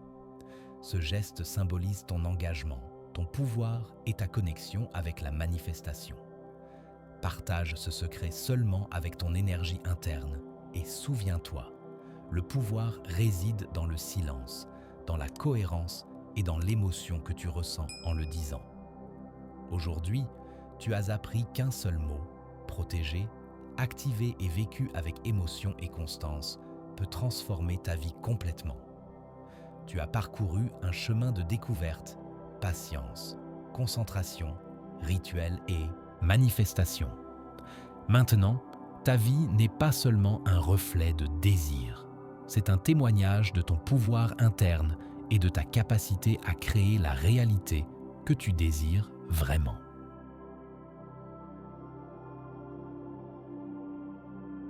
[SPEAKER 1] Ce geste symbolise ton engagement, ton pouvoir et ta connexion avec la manifestation. Partage ce secret seulement avec ton énergie interne et souviens-toi, le pouvoir réside dans le silence, dans la cohérence et dans l'émotion que tu ressens en le disant. Aujourd'hui, tu as appris qu'un seul mot, protégé, activé et vécu avec émotion et constance, peut transformer ta vie complètement. Tu as parcouru un chemin de découverte, patience, concentration, rituel et manifestation. Maintenant, ta vie n'est pas seulement un reflet de désir. C'est un témoignage de ton pouvoir interne et de ta capacité à créer la réalité que tu désires vraiment.